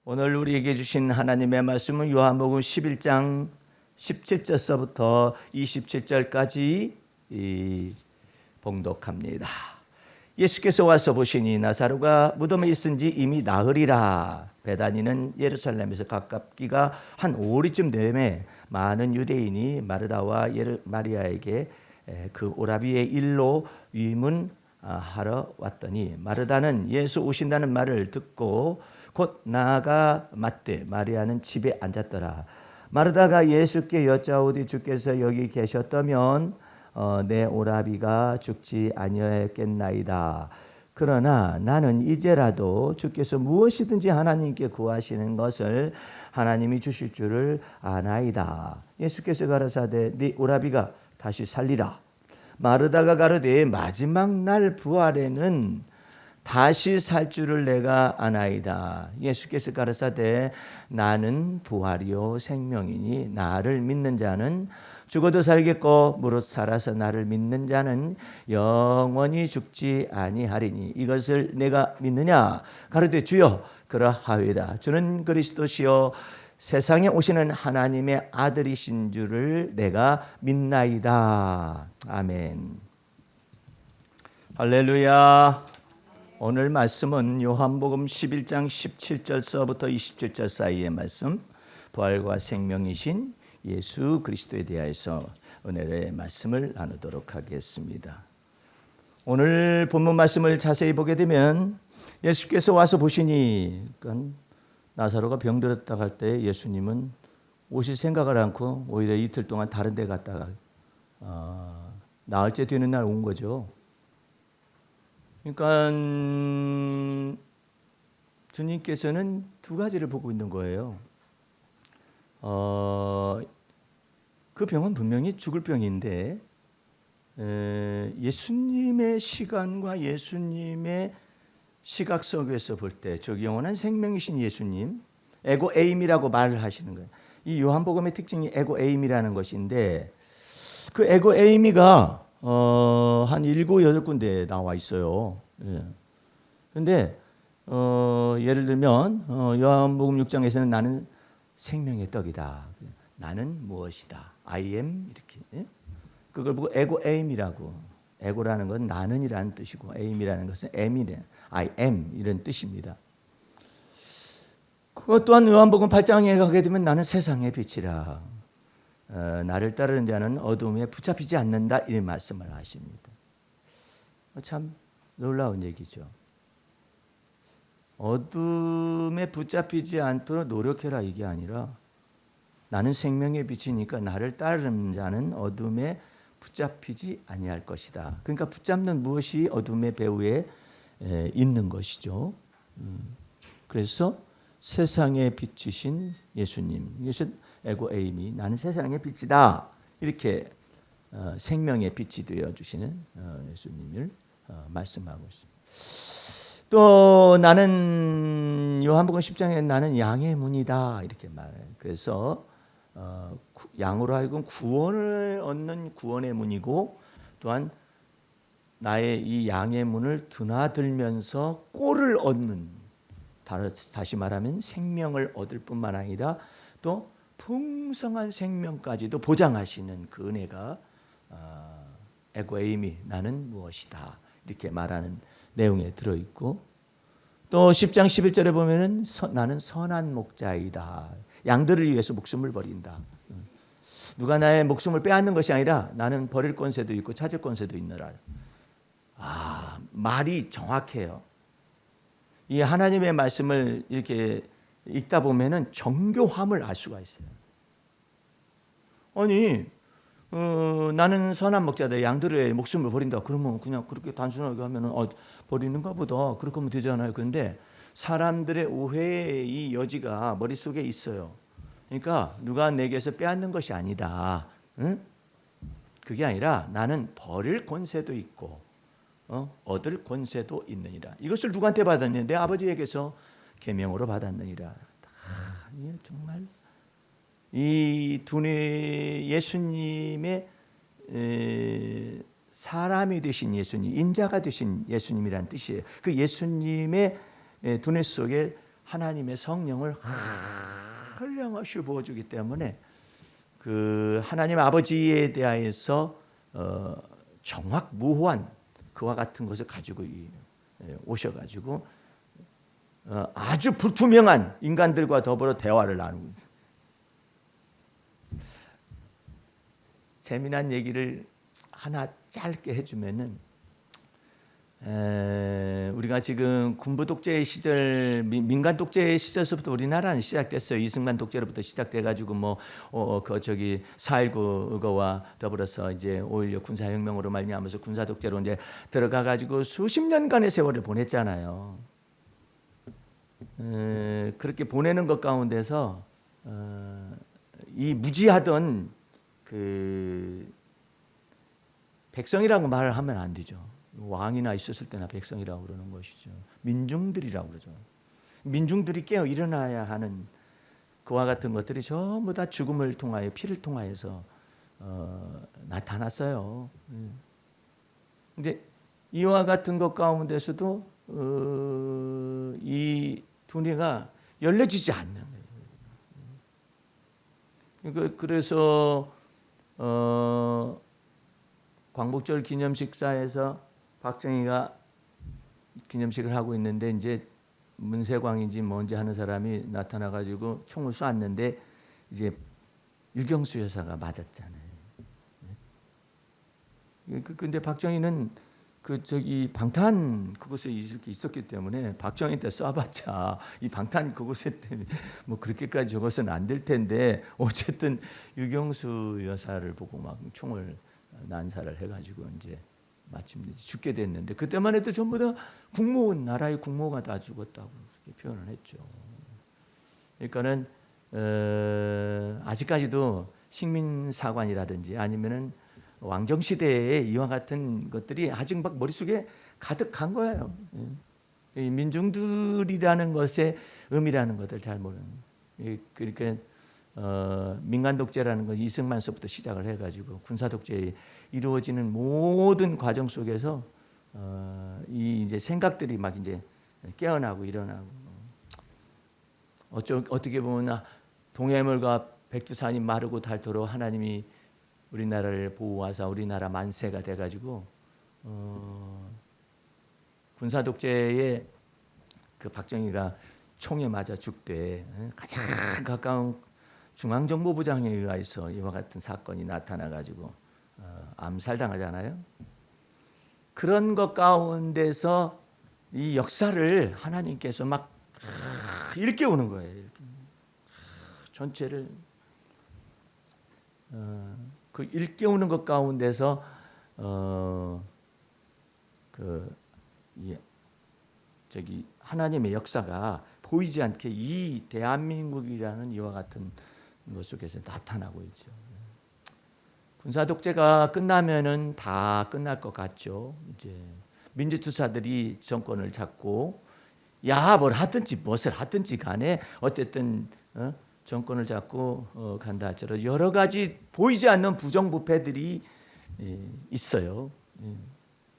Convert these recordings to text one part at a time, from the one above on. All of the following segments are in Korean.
오늘 우리에게 주신 하나님의 말씀은 요한복음 11장 17절서부터 27절까지 봉독합니다. 예수께서 와서 보시니 나사로가 무덤에 있은지 이미 나흘이라. 베다니는 예루살렘에서 가깝기가 한 오리쯤 되매 많은 유대인이 마르다와 마리아에게 그 오라비의 일로 위문하러 왔더니 마르다는 예수 오신다는 말을 듣고 곧 나아가 맞되 마리아는 집에 앉았더라. 마르다가 예수께 여짜오되 주께서 여기 계셨다면 내 오라비가 죽지 아니하였겠나이다. 그러나 나는 이제라도 주께서 무엇이든지 하나님께 구하시는 것을 하나님이 주실 줄을 아나이다. 예수께서 가라사대 네 오라비가 다시 살리라. 마르다가 가로되 마지막 날 부활에는 다시 살 줄을 내가 아나이다. 예수께서 가라사대 나는 부활이요 생명이니 나를 믿는 자는 죽어도 살겠고 무릇 살아서 나를 믿는 자는 영원히 죽지 아니하리니 이것을 내가 믿느냐? 가로되 주여 그러하이다. 주는 그리스도시요 세상에 오시는 하나님의 아들이신 줄을 내가 믿나이다. 아멘. 할렐루야. 오늘 말씀은 요한복음 11장 17절서부터 27절 사이의 말씀, 부활과 생명이신 예수 그리스도에 대하여서 은혜의 말씀을 나누도록 하겠습니다. 오늘 본문 말씀을 자세히 보게 되면 예수께서 와서 보시니, 그러니까 나사로가 병들었다 할 때 예수님은 오실 생각을 않고 오히려 이틀 동안 다른 데 갔다가 나흘째 되는 날 온 거죠. 그러니까 주님께서는 두 가지를 보고 있는 거예요. 그 병은 분명히 죽을 병인데 예수님의 시간과 예수님의 시각 속에서 볼 때 저 영원한 생명이신 예수님, 에고 에임이라고 말을 하시는 거예요. 이 요한복음의 특징이 에고 에임이라는 것인데 그 에고 에이미가 한 7, 8군데 나와 있어요. 그런데 예를 들면 요한복음 6장에서는 나는 생명의 떡이다. 나는 무엇이다. I am 이렇게. 그걸 보고 에고 에임이라고. 에고라는 건 나는이라는 뜻이고 에임이라는 것은 am이래. I am 이런 뜻입니다. 그것 또한 요한복음 8장에 가게 되면 나는 세상의 빛이라. 나를 따르는 자는 어둠에 붙잡히지 않는다 이런 말씀을 하십니다. 참 놀라운 얘기죠. 어둠에 붙잡히지 않도록 노력해라 이게 아니라 나는 생명의 빛이니까 나를 따르는 자는 어둠에 붙잡히지 아니할 것이다. 그러니까 붙잡는 무엇이 어둠의 배후에 있는 것이죠. 그래서 세상의 빛이신 예수님, 이것은 에고 에임이 나는 세상의 빛이다. 이렇게 생명의 빛이 되어 주시는 예수님을 말씀하고 있습니다. 또 나는 요한복음 10장에 나는 양의 문이다 이렇게 말해요. 그래서 양으로 하여금 구원을 얻는 구원의 문이고 또한 나의 이 양의 문을 드나들면서 꼴을 얻는, 다시 말하면 생명을 얻을 뿐만 아니라 또 풍성한 생명까지도 보장하시는 그 은혜가 에고 에이미 나는 무엇이다 이렇게 말하는 내용에 들어있고, 또 10장 11절에 보면은 나는 선한 목자이다. 양들을 위해서 목숨을 버린다. 누가 나의 목숨을 빼앗는 것이 아니라 나는 버릴 권세도 있고 찾을 권세도 있느라. 말이 정확해요. 이 하나님의 말씀을 이렇게 읽다 보면은 정교함을 알 수가 있어요. 아니 나는 선한 목자다. 양들의 목숨을 버린다. 그러면 그냥 그렇게 단순하게 하면은 버리는가 보다. 그렇게 하면 되잖아요. 그런데 사람들의 오해의 이 여지가 머릿속에 있어요. 그러니까 누가 내게서 빼앗는 것이 아니다. 응? 그게 아니라 나는 버릴 권세도 있고 얻을 권세도 있느니라. 이것을 누구한테 받았느냐? 내 아버지에게서 계명으로 받았느니라. 정말 이 두뇌 예수님의 사람이 되신 예수님, 인자가 되신 예수님이란 뜻이에요. 그 예수님의 두뇌 속에 하나님의 성령을 한량없이 부어주기 때문에 그 하나님 아버지에 대하여서 정확무후한 그와 같은 것을 가지고 오셔가지고 아주 불투명한 인간들과 더불어 대화를 나누고 있어요. 재미난 얘기를 하나 짧게 해주면은 우리가 지금 군부 독재 시절, 민간 독재 시절서부터 우리나라는 시작됐어요. 이승만 독재로부터 시작돼가지고 그 저기 4.19 그거와 더불어서 이제 5.16 군사혁명으로 말미암아서 군사 독재로 이제 들어가가지고 수십 년간의 세월을 보냈잖아요. 그렇게 보내는 것 가운데서 이 무지하던 그 백성이라고 말을 하면 안 되죠. 왕이나 있었을 때나 백성이라고 그러는 것이죠. 민중들이라고 그러죠. 민중들이 깨어 일어나야 하는 그와 같은 것들이 전부 다 죽음을 통하여 피를 통하여서 나타났어요. 근데 이와 같은 것 가운데서도 이 두뇌가 열려지지 않는 거예요. 그래서 광복절 기념식사에서 박정희가 기념식을 하고 있는데 이제 문세광인지 뭔지 하는 사람이 나타나 가지고 총을 쐈는데 이제 유경수 여사가 맞았잖아요. 근데 박정희는 그 저기 방탄 그곳에 이렇게 있었기 때문에 박정희 때 쏴봤자 이 방탄 그곳에 때문에 뭐 그렇게까지 저것은 안 될 텐데 어쨌든 유경수 여사를 보고 막 총을 난사를 해가지고 이제 마침 죽게 됐는데 그때만 해도 전부 다 국무원 나라의 국모가 다 죽었다고 이렇게 표현을 했죠. 그러니까는 아직까지도 식민사관이라든지 아니면은 왕정시대의 이와 같은 것들이 아직 막 머릿속에 가득한 거예요. 이 민중들이라는 것의 의미라는 것을 잘 모르는. 그러니까 민간 독재라는 건 이승만서부터 시작을 해가지고 군사 독재에 이루어지는 모든 과정 속에서 이 이제 생각들이 막 이제 깨어나고 일어나고 어떻게 보면 동해물과 백두산이 마르고 닳도록 하나님이 우리나라를 보호하사 우리나라 만세가 돼가지고 군사 독재에 그 박정희가 총에 맞아 죽되 가장 가까운 중앙정보부장에 의해서 이와 같은 사건이 나타나가지고 암살당하잖아요. 그런 것 가운데서 이 역사를 하나님께서 막 일깨우는 거예요. 전체를 그 일깨우는 것 가운데서 저기 하나님의 역사가 보이지 않게 이 대한민국이라는 이와 같은 것 속에서 나타나고 있죠. 군사 독재가 끝나면은 다 끝날 것 같죠. 이제 민주투사들이 정권을 잡고 뭘 하든지 무엇을 하든지 간에 어쨌든 정권을 잡고 간다 할지라도 여러 가지 보이지 않는 부정부패들이 있어요.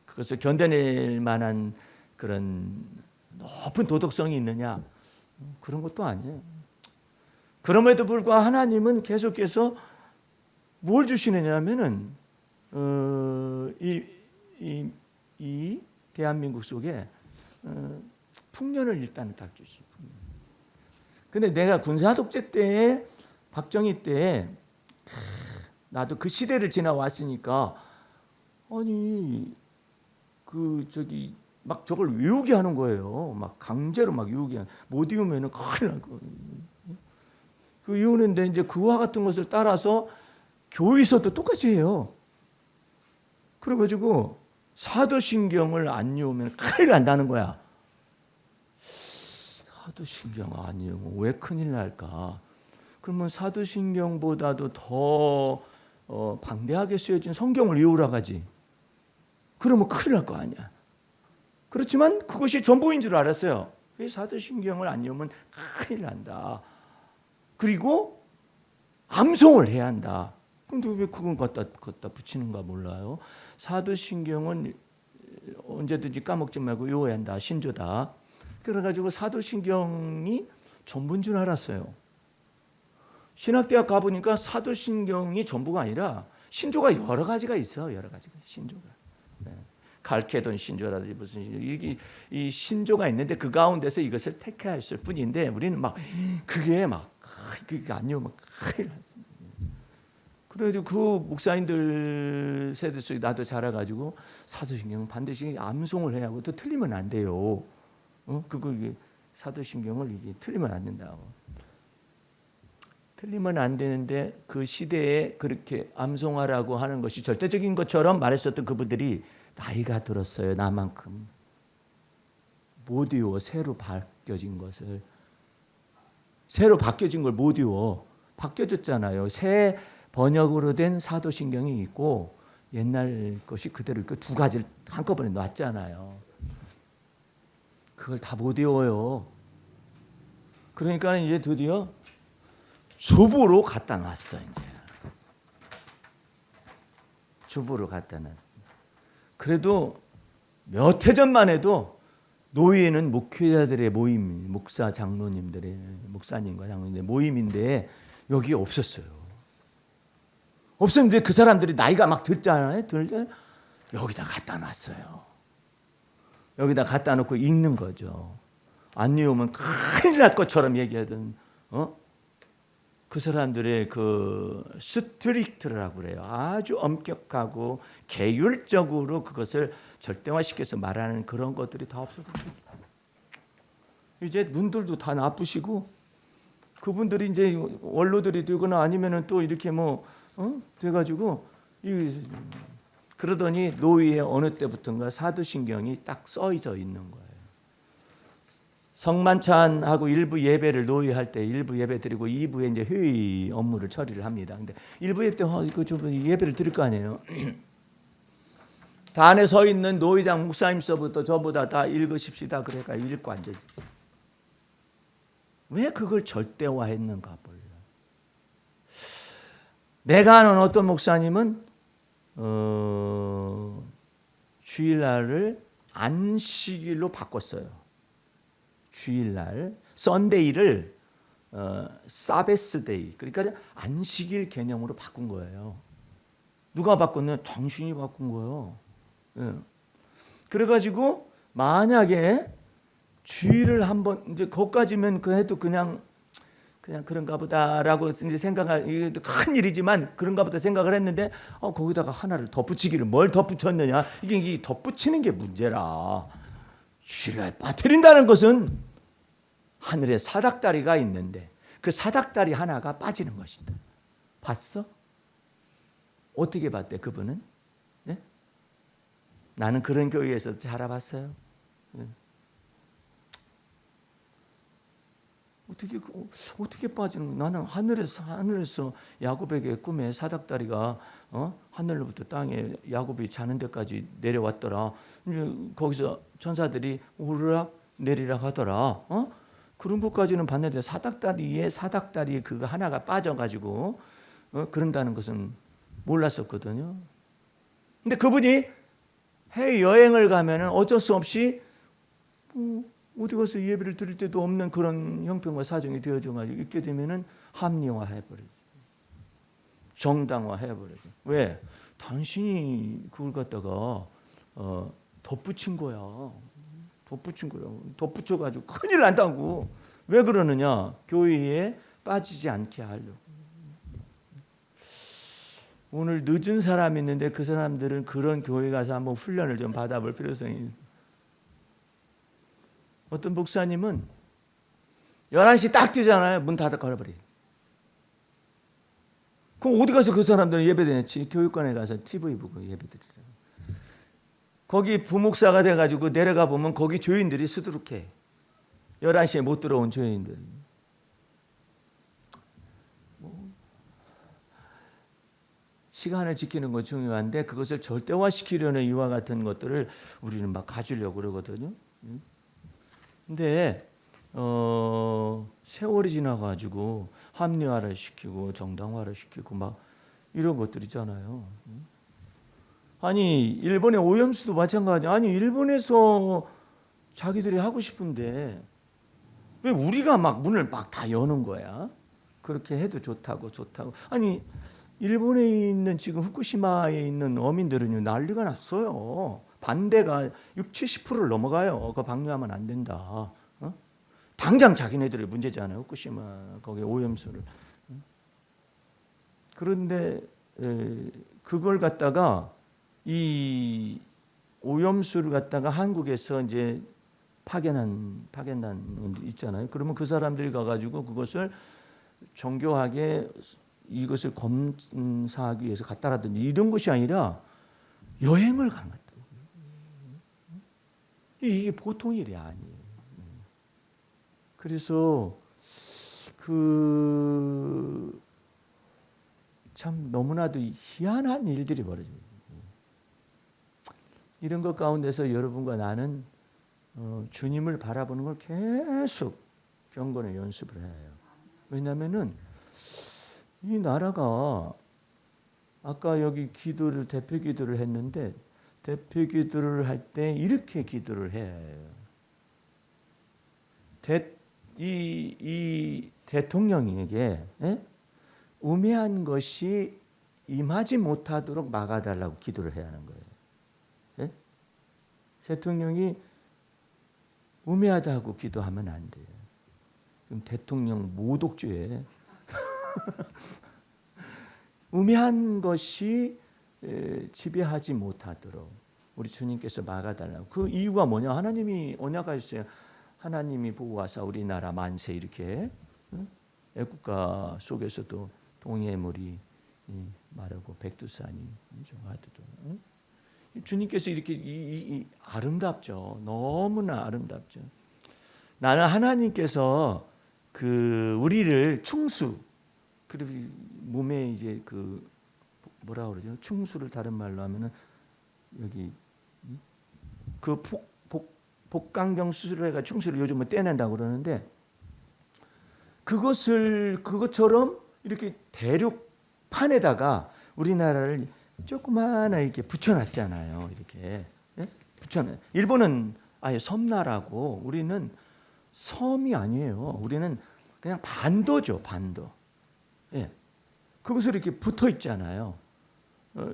그것을 견뎌낼 만한 그런 높은 도덕성이 있느냐? 그런 것도 아니에요. 그럼에도 불구하고 하나님은 계속해서 뭘 주시느냐면은 이 대한민국 속에 풍년을 일단 딱 주시고. 근데 내가 군사 독재 때에 박정희 때에 나도 그 시대를 지나왔으니까 아니 그 저기 막 저걸 외우게 하는 거예요. 막 강제로 막 외우게 못 외우면은 큰일 날 거예요. 그 외우는데 이제 그와 같은 것을 따라서 교회에서도 똑같이 해요. 그래가지고 사도신경을 안 외우면 큰일 난다는 거야. 사도신경 안 외우면 왜 큰일 날까? 그러면 사도신경보다도 더 방대하게 쓰여진 성경을 외우라 가지. 그러면 큰일 날 거 아니야. 그렇지만 그것이 전부인 줄 알았어요. 사도신경을 안 외우면 큰일 난다. 그리고 암송을 해야 한다. 근데 왜 그건 갖다 붙이는가 몰라요. 사도신경은 언제든지 까먹지 말고 외워야 한다. 신조다. 그래가지고 사도신경이 전부인 줄 알았어요. 신학대학 가보니까 사도신경이 전부가 아니라 신조가 여러 가지가 있어. 여러 가지가 신조가. 네. 갈케돈 신조라든지 무슨 신조, 이 신조가 있는데 그 가운데서 이것을 택하였을 뿐인데 우리는 막 그게 아니요 막 그래가지고 그 목사님들 세대 속에 나도 자라가지고 사도신경은 반드시 암송을 해야 하고 또 틀리면 안 돼요. 그거 사도신경을 이게 틀리면 안 된다고. 틀리면 안 되는데 그 시대에 그렇게 암송하라고 하는 것이 절대적인 것처럼 말했었던 그분들이 나이가 들었어요. 나만큼 못 이워. 새로 바뀌어진 걸 못 이워. 바뀌어졌잖아요. 새 번역으로 된 사도신경이 있고 옛날 것이 그대로 있고 두 가지를 한꺼번에 놨잖아요. 그걸 다 못 외워요. 그러니까 이제 드디어 주부로 갖다 놨어. 이제 주부로 갖다 놨어. 그래도 몇 해 전만 해도 노예는 목회자들의 모임, 목사 장로님들의 목사님과 장로님들의 모임인데 여기 없었어요. 없었는데 그 사람들이 나이가 막 들잖아요. 여기다 갖다 놨어요. 여기다 갖다 놓고 읽는 거죠. 안 읽으면 큰일 날 것처럼 얘기하던 그 사람들의 그 스트릭트라고 그래요. 아주 엄격하고 계율적으로 그것을 절대화시켜서 말하는 그런 것들이 다 없어졌어요. 이제 눈들도 다 나쁘시고 그분들이 이제 원로들이 되거나 아니면은 또 이렇게 돼가지고 그러더니 노예의 어느 때부터인가 사도신경이 딱 써져 있는 거예요. 성만찬하고 일부 예배를 노예할 때 일부 예배 드리고 2부에 이제 회의 업무를 처리를 합니다. 근데 일부 예배 때 예배를 드릴 거 아니에요. 단에 서 있는 노회장 목사님서부터 저보다 다 읽으십시다. 그래가 읽고 앉아있어요. 왜 그걸 절대화했는가 몰라. 내가 아는 어떤 목사님은 주일날을 안식일로 바꿨어요. 주일날 썬데이를 사베스데이 그러니까 안식일 개념으로 바꾼 거예요. 누가 바꿨냐? 당신이 바꾼 거예요. 예. 그래가지고 만약에 주일을 한번 이제 거기까지면 그 해도 그냥 그런가 보다라고 이제 생각할 이게 큰 일이지만 그런가 보다 생각을 했는데 거기다가 하나를 덧붙이기를 뭘 덧붙였느냐? 이게 덧붙이는 게 문제라. 주일날 빠뜨린다는 것은 하늘에 사닥다리가 있는데 그 사닥다리 하나가 빠지는 것이다. 봤어? 어떻게 봤대 그분은? 네? 나는 그런 교회에서 자라봤어요. 네. 어떻게 빠지는? 나는 하늘에서 야곱에게 꿈에 사닥다리가 하늘로부터 땅에 야곱이 자는 데까지 내려왔더라. 거기서 천사들이 오르락 내리락 하더라. 그런 것까지는 봤는데 사닥다리에 그거 하나가 빠져가지고 그런다는 것은 몰랐었거든요. 근데 그분이 해외 여행을 가면은 어쩔 수 없이 어디 가서 예배를 드릴 때도 없는 그런 형편과 사정이 되어져가지고 있게 되면은 합리화해버리죠. 정당화해버리죠. 왜? 당신이 그걸 갖다가 덧붙인 거야. 덧붙여가지고 큰일 난다고. 왜 그러느냐? 교회에 빠지지 않게 하려고. 오늘 늦은 사람이 있는데 그 사람들은 그런 교회 가서 한번 훈련을 좀 받아볼 필요성이 있어. 어떤 목사님은 11시 딱 되잖아요. 문 닫아 걸어버려. 그럼 어디 가서 그 사람들은 예배드렸지? 교육관에 가서 TV 보고 예배드리라. 거기 부목사가 돼가지고 내려가 보면 거기 교인들이 수두룩해. 11시에 못 들어온 교인들. 시간을 지키는 거 중요한데 그것을 절대화시키려는 이와 같은 것들을 우리는 막 가지려고 그러거든요. 근데 세월이 지나가지고 합리화를 시키고 정당화를 시키고 막 이런 것들 있잖아요. 아니 일본의 오염수도 마찬가지. 아니 일본에서 자기들이 하고 싶은데 왜 우리가 막 문을 막 다 여는 거야? 그렇게 해도 좋다고. 아니 일본에 있는 지금 후쿠시마에 있는 어민들은요 난리가 났어요. 반대가 60-70%를 넘어가요. 그거 방류하면 안 된다. 어? 당장 자기네들의 문제잖아요. 후쿠시마 거기 오염수를. 그런데 그걸 갖다가 이 오염수를 갖다가 한국에서 이제 파견한 놈들 있잖아요. 그러면 그 사람들이 가가지고 그것을 정교하게 이것을 검사하기 위해서 갔다라든지 이런 것이 아니라 여행을 간 거다. 이게 보통 일이 아니에요. 그래서 참 너무나도 희한한 일들이 벌어집니다. 이런 것 가운데서 여러분과 나는 주님을 바라보는 걸 계속 경건의 연습을 해요. 왜냐하면은 이 나라가 아까 여기 기도를 대표 기도를 했는데 대표 기도를 할 때 이렇게 기도를 해요. 이 대통령에게 우매한 것이 임하지 못하도록 막아달라고 기도를 해야 하는 거예요. 예? 대통령이 우매하다고 기도하면 안 돼요. 그럼 대통령 모독죄에 우매한 것이 지배하지 못하도록 우리 주님께서 막아달라고. 그 이유가 뭐냐? 하나님이 언약하셨어요. 하나님이 보호하사 우리나라 만세 이렇게 애국가 속에서도 동해물이 마르고 백두산이 하도도 주님께서 이렇게 아름답죠. 너무나 아름답죠. 나는 하나님께서 그 우리를 충수 그리고 몸에 이제 그 뭐라 그러죠? 충수를 다른 말로 하면은 여기 그 복강경 수술을 해가 충수를 요즘은 떼낸다고 그러는데 그것처럼 이렇게 대륙판에다가 우리나라를 조그마한 이렇게 붙여놨잖아요. 이렇게 붙여놔. 일본은 아예 섬나라고 우리는 섬이 아니에요. 우리는 그냥 반도죠, 반도. 예, 그것을 이렇게 붙어 있잖아요.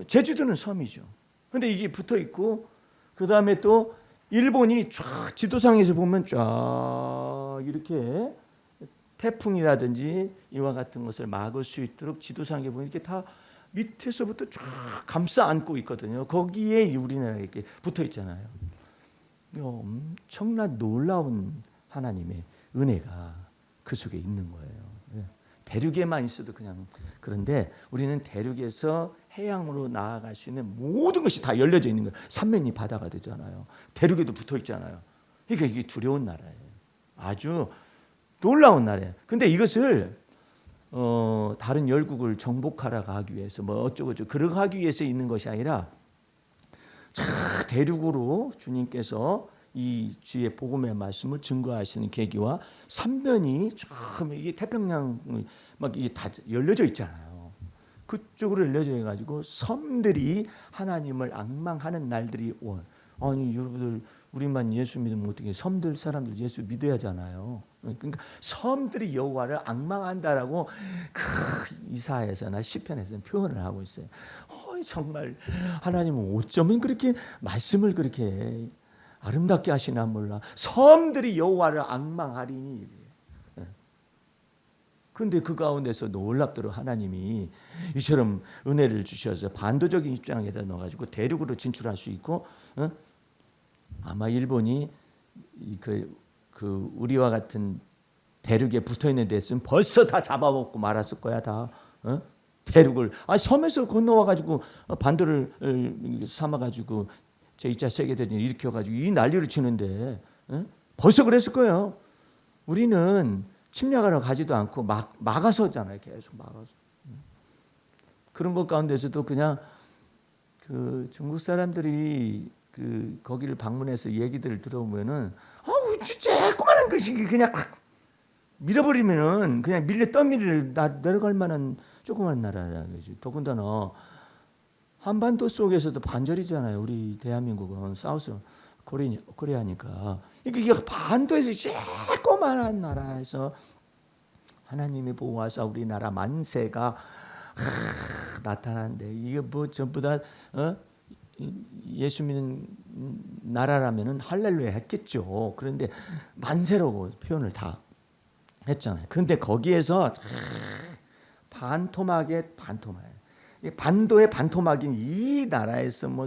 제주도는 섬이죠. 근데 이게 붙어 있고 그 다음에 또 일본이 쫙 지도상에서 보면 쫙 이렇게 태풍이라든지 이와 같은 것을 막을 수 있도록 지도상에 보면 이렇게 다 밑에서부터 쫙 감싸 안고 있거든요. 거기에 우리나라가 이렇게 붙어 있잖아요. 엄청난 놀라운 하나님의 은혜가 그 속에 있는 거예요. 대륙에만 있어도 그냥 그런데 우리는 대륙에서 해양으로 나아갈 수 있는 모든 것이 다 열려져 있는 거예요. 삼면이 바다가 되잖아요. 대륙에도 붙어 있잖아요. 그러니까 이게 두려운 나라예요. 아주 놀라운 나라예요. 근데 이것을 다른 열국을 정복하러 가기 위해서 뭐 어쩌고저쩌고 그러고 하기 위해서 있는 것이 아니라 대륙으로 주님께서 이 주의 복음의 말씀을 증거하시는 계기와 삼면이 참 이게 태평양 막 이게 다 열려져 있잖아요. 그쪽으로 열려져 가지고 섬들이 하나님을 앙망하는 날들이 아니 여러분들 우리만 예수 믿으면 어떻게 섬들 사람들 예수 믿어야 하잖아요. 그러니까 섬들이 여호와를 앙망한다라고 이사야서나 시편에서는 표현을 하고 있어요. 정말 하나님은 어쩌면 그렇게 말씀을 그렇게 아름답게 하시나 몰라. 섬들이 여호와를 앙망하리니. 근데 그 가운데서 놀랍도록 하나님이 이처럼 은혜를 주셔서 반도적인 입장에다 넣어가지고 대륙으로 진출할 수 있고, 아마 일본이 그 우리와 같은 대륙에 붙어 있는 데였으면 벌써 다 잡아먹고 말았을 거야 다. 대륙을 섬에서 건너와 가지고 반도를 삼아 가지고 제2차 세계대전을 일으켜 가지고 이 난리를 치는데 벌써 그랬을 거예요. 우리는 침략하러 가지도 않고 막아서잖아요. 계속 막아서. 그런 것 가운데서도 그냥 그 중국 사람들이 그 거기를 방문해서 얘기들을 들어보면은 조그만한 것이 그냥 밀어버리면은 그냥 밀려 떠밀려 내려갈 만한 조그만 나라라는 거지. 더군다나 한반도 속에서도 반절이잖아요. 우리 대한민국은 사우스 코리아니까 이게 반도에서 조그만한 나라에서 하나님이 보호하사 우리나라 만세가 나타나는데 이게 뭐 전부 다 예수 믿는 나라라면은 할렐루야 했겠죠. 그런데 만세라고 표현을 다 했잖아요. 그런데 거기에서 반토막의 반도의 반토막인 이 나라에서 뭐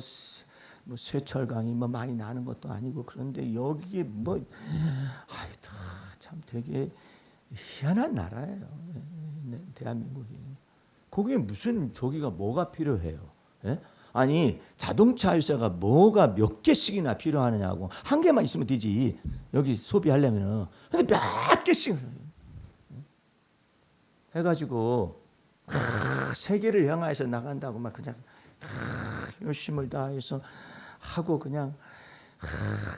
쇠철강이 뭐 많이 나는 것도 아니고 그런데 여기에 뭐 참 되게 희한한 나라예요. 대한민국이. 거기에 무슨 저기가 뭐가 필요해요? 예? 아니 자동차 회사가 뭐가 몇 개씩이나 필요하느냐고. 한 개만 있으면 되지. 여기 소비하려면은. 근데 몇 개씩 해가지고 세계를 향해서 나간다고 막 그냥 열심을 다해서 하고 그냥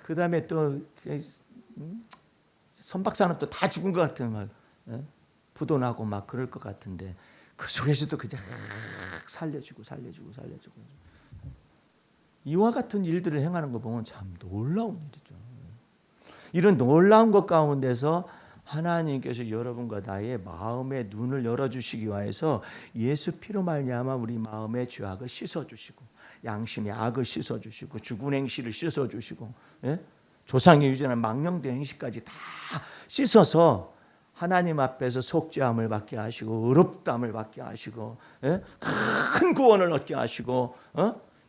그 다음에 또 선박사는 또 다 죽은 것 같은 막 부도 나고 막 그럴 것 같은데 그 속에서도 그냥 살려주고 이와 같은 일들을 행하는 거 보면 참 놀라운 일이죠. 이런 놀라운 것 가운데서 하나님께서 여러분과 나의 마음의 눈을 열어주시기 위해서 예수 피로 말미암아 우리 마음의 죄악을 씻어주시고 양심의 악을 씻어주시고 죽은 행실을 씻어주시고 조상의 유전한 망령된 행실까지 다 씻어서 하나님 앞에서 속죄함을 받게 하시고 의롭다함을 받게 하시고 큰 구원을 얻게 하시고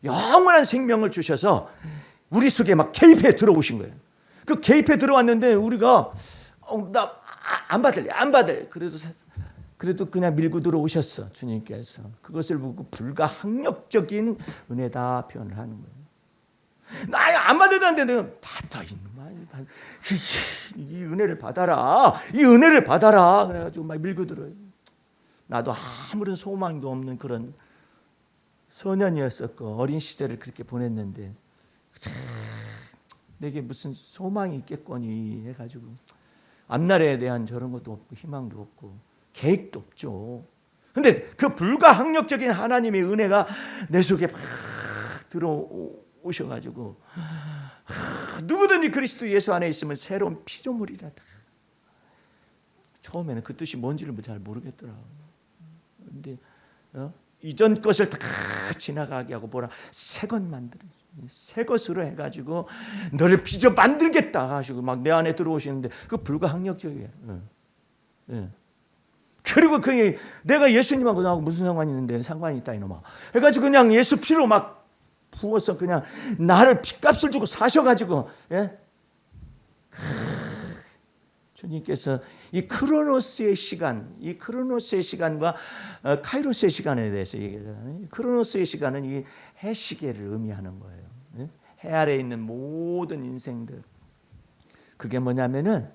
영원한 생명을 주셔서 우리 속에 막 개입해 들어오신 거예요. 그 개입해 들어왔는데 우리가 나 안 받을래. 그래도 그냥 밀고 들어오셨어. 주님께서 그것을 보고 불가항력적인 은혜다 표현을 하는 거예요. 나 안 받아도 내가 받아 이 은혜를 받아라. 이 은혜를 받아라. 그래가지고 막 밀고 들어요. 나도 아무런 소망도 없는 그런 소년이었었고 어린 시절을 그렇게 보냈는데 내게 무슨 소망이 있겠거니 해가지고 앞날에 대한 저런 것도 없고 희망도 없고 계획도 없죠. 근데 그 불가항력적인 하나님의 은혜가 내 속에 막 들어오셔가지고 누구든지 그리스도 예수 안에 있으면 새로운 피조물이라. 처음에는 그 뜻이 뭔지를 잘 모르겠더라. 근데 이전 것을 다 지나가게 하고 뭐라 새 것 만들어. 새 것으로 해가지고 너를 빚어 만들겠다 하시고 막 내 안에 들어오시는데 그 불가항력적이에요. 그리고 그 내가 예수님하고 나하고 무슨 상관이 있는데 상관이 있다 이놈아. 해가지고 그냥 예수 피로 막 부어서 그냥 나를 핏값을 주고 사셔가지고 주님께서 이 크로노스의 시간, 이 크로노스의 시간과 카이로스의 시간에 대해서 얘기하잖아요. 크로노스의 시간은 이 해시계를 의미하는 거예요. 해 아래에 있는 모든 인생들. 그게 뭐냐면은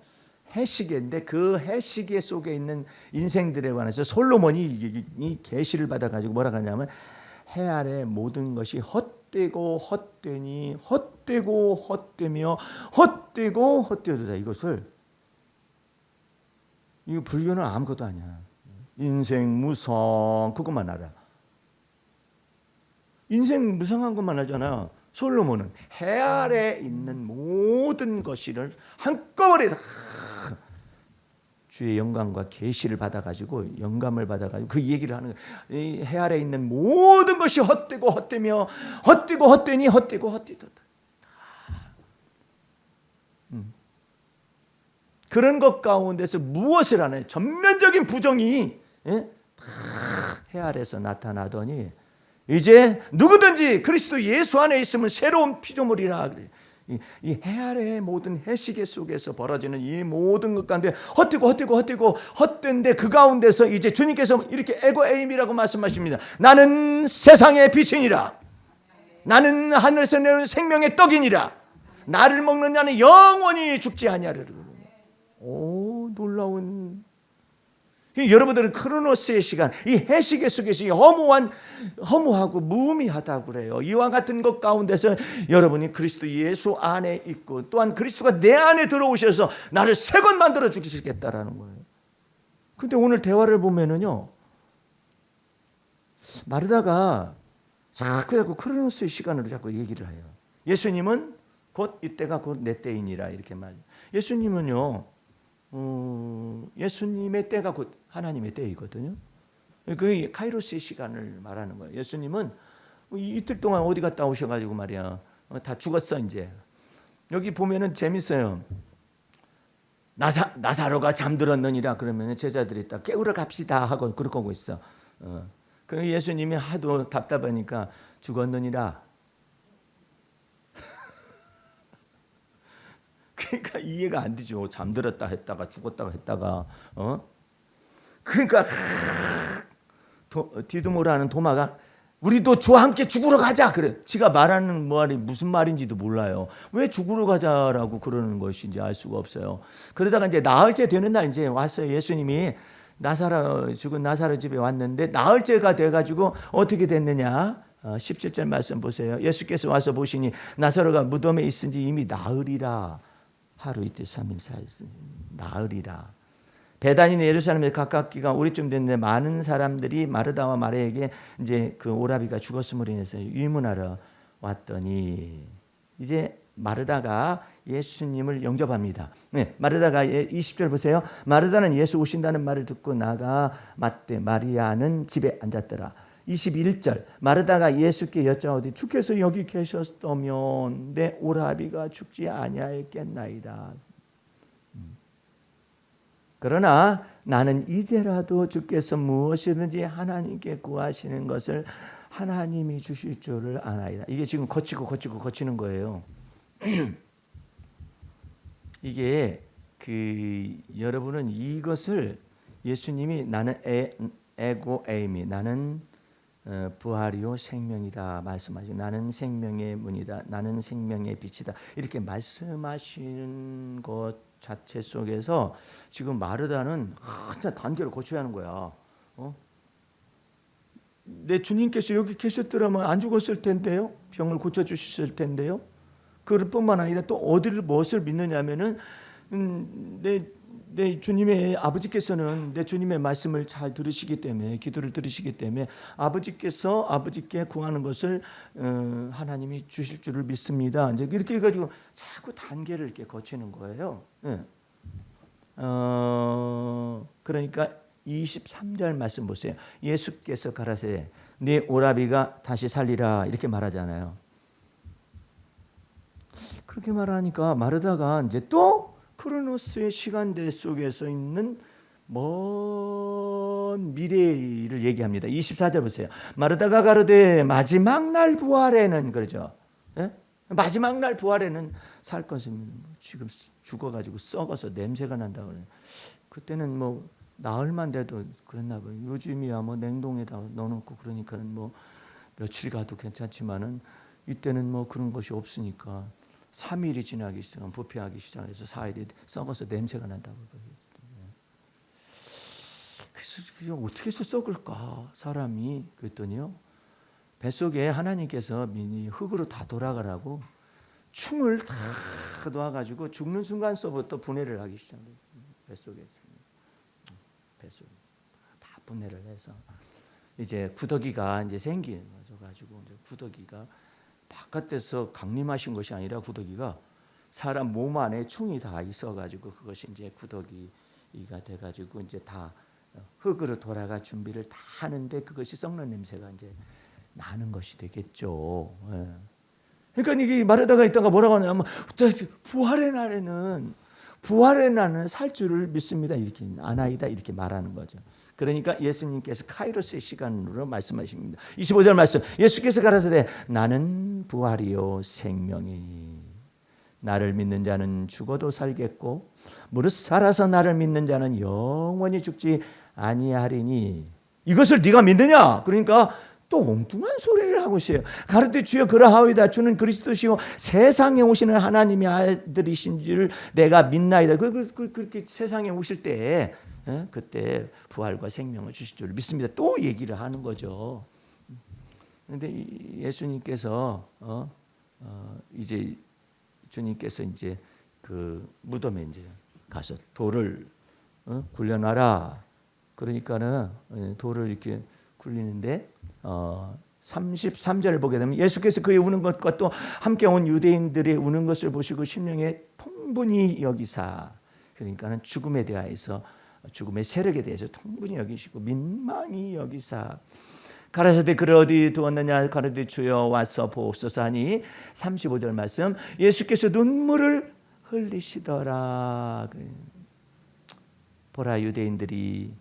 해시계인데 그 해시계 속에 있는 인생들에 관해서 솔로몬이 이 계시를 받아가지고 뭐라고 하냐면 해 아래 모든 것이 헛되고 헛되니 헛되고 헛되며 헛되고 헛되도다. 이것을 이거 불교는 아무것도 아니야. 인생 무성 그것만 알아. 인생 무성한 것만 알잖아. 솔로몬은 해 아래 있는 모든 것을 한꺼번에 다 주의 영광과 계시를 받아가지고 영감을 받아가지고 그 얘기를 하는 거예요. 해 아래 있는 모든 것이 헛되고 헛되며 헛되고 헛되니 헛되고 헛되도다. 그런 것 가운데서 무엇을 하나요? 전면적인 부정이 해 아래서 나타나더니 이제 누구든지 그리스도 예수 안에 있으면 새로운 피조물이라 그래요. 이 해 아래의 모든 해시계 속에서 벌어지는 이 모든 것 가운데 헛되고 헛된데 그 가운데서 이제 주님께서 이렇게 에고 에임이라고 말씀하십니다. 나는 세상의 빛이니라. 나는 하늘에서 내려온 생명의 떡이니라. 나를 먹는 자는 영원히 죽지 아니하리라. 오, 놀라운. 여러분들은 크로노스의 시간, 이 해시계 속에서 허무하고 무의미하다고 그래요. 이와 같은 것 가운데서 여러분이 그리스도 예수 안에 있고 또한 그리스도가 내 안에 들어오셔서 나를 새 것 만들어 주시겠다라는 거예요. 근데 오늘 대화를 보면은요, 마르다가 자꾸 크로노스의 시간으로 자꾸 얘기를 해요. 예수님은 곧 이때가 곧 내 때이니라 이렇게 말. 예수님은요, 예수님의 때가 곧 하나님의 때이거든요. 그 카이로스의 시간을 말하는 거예요. 예수님은 이틀 동안 어디 갔다 오셔가지고 말이야, 다 죽었어 이제. 여기 보면은 재밌어요. 나사로가 잠들었느니라 그러면 제자들이 딱 깨우러 갑시다 하고 그러고 있어. 그 예수님이 하도 답답하니까 죽었느니라. 그러니까 이해가 안 되죠. 잠들었다 했다가 죽었다가 했다가 그러니까 디두모라는 도마가 우리도 주와 함께 죽으러 가자 그래. 지가 말하는 말이 무슨 말인지도 몰라요. 왜 죽으러 가자라고 그러는 것인지 알 수가 없어요. 그러다가 이제 나흘째 되는 날 이제 왔어요. 예수님이 죽은 나사로 집에 왔는데 나흘째가 돼가지고 어떻게 됐느냐? 17절 말씀 보세요. 예수께서 와서 보시니 나사로가 무덤에 있은지 이미 나흘이라. 하루 이틀 3일 4일 나흘이라. 베단이나 예루살렘에 가깝기가 오래쯤 됐는데 많은 사람들이 마르다와 마리아에게 이제 그 오라비가 죽었음으로 인해서 유문하러 왔더니 이제 마르다가 예수님을 영접합니다. 네, 마르다가 20절 보세요. 마르다는 예수 오신다는 말을 듣고 나가 맞되 마리아는 집에 앉았더라. 21절 마르다가 예수께 여짜오되 주께서 여기 계셨다면 내 오라비가 죽지 아니하였겠나이다. 그러나 나는 이제라도 주께서 무엇이든지 하나님께 구하시는 것을 하나님이 주실 줄을 아나이다. 이게 지금 거치는 거예요. 이게 여러분은 이것을 예수님이 나는 에고 에이미 나는 부활이요 생명이다 말씀하시고 나는 생명의 문이다. 나는 생명의 빛이다. 이렇게 말씀하시는 것 자체 속에서 지금 마르다는 한참 단계를 거쳐야 하는 거야. 내 주님께서 여기 계셨더라면 안 죽었을 텐데요. 병을 고쳐주셨을 텐데요. 그뿐만 아니라 또 무엇을 믿느냐면은 내 주님의 아버지께서는 내 주님의 말씀을 잘 들으시기 때문에 기도를 들으시기 때문에 아버지께 구하는 것을 하나님이 주실 줄을 믿습니다. 이제 이렇게 해가지고 자꾸 단계를 이렇게 거치는 거예요. 네. 그러니까 23절 말씀 보세요. 예수께서 가라사대 네 오라비가 다시 살리라 이렇게 말하잖아요. 그렇게 말하니까 마르다가 이제 또 크로노스의 시간대 속에서 있는 먼 미래를 얘기합니다. 24절 보세요. 마르다가 가로되 마지막 날 부활에는 그러죠. 예? 마지막 날 부활에는 살 것은 지금 죽어가지고 썩어서 냄새가 난다고 그래요. 그때는 뭐 나흘만 돼도 그랬나 봐요. 요즘이야 뭐 냉동에다 넣어놓고 그러니까는 뭐 며칠 가도 괜찮지만은 이때는 뭐 그런 것이 없으니까 3일이 지나기 시작하면 부패하기 시작해서 4일이 썩어서 냄새가 난다고 그래서 어떻게 해서 썩을까 사람이 그랬더니요 뱃속에 하나님께서 미니 흙으로 다 돌아가라고 충을 다 놓아가지고 죽는 순간서부터 분해를 하기 시작해요. 뱃속에 다 분해를 해서 이제 구더기가 이제 생겨가지고 이제 구더기가 바깥에서 강림하신 것이 아니라 구더기가 사람 몸 안에 충이 다 있어가지고 그것이 이제 구더기가 돼가지고 이제 다 흙으로 돌아갈 준비를 다 하는데 그것이 썩는 냄새가 이제 나는 것이 되겠죠. 예. 그러니까 이게 마르다가 있다가 뭐라고 하냐면 부활의 날은 살 줄을 믿습니다. 이렇게 아나이다 이렇게 말하는 거죠. 그러니까 예수님께서 카이로스의 시간으로 말씀하십니다. 25절 말씀. 예수께서 가라사대 나는 부활이요 생명이니 나를 믿는 자는 죽어도 살겠고 무릇 살아서 나를 믿는 자는 영원히 죽지 아니하리니 이것을 네가 믿느냐? 그러니까 또 엉뚱한 소리를 하고 있어요. 가르되 주여 그러하오이다. 주는 그리스도시요 세상에 오시는 하나님의 아들이신 줄 내가 믿나이다. 그렇게 세상에 오실 때 그때 부활과 생명을 주실 줄 믿습니다. 또 얘기를 하는 거죠. 그런데 예수님께서 이제 주님께서 이제 그 무덤에 이제 가서 돌을 굴려놔라. 그러니까는 돌을 이렇게 굴리는데 33절을 보게 되면 예수께서 그의 우는 것과 또 함께 온 유대인들의 우는 것을 보시고 심령에 통분히 여기사, 그러니까는 죽음에 대하여서 죽음의 세력에 대해서 통분히 여기시고 민망히 여기사 가라사대 그를 어디 두었느냐 가라사대 주여 와서 보옵소서 하니 35절 말씀 예수께서 눈물을 흘리시더라. 보라 유대인들이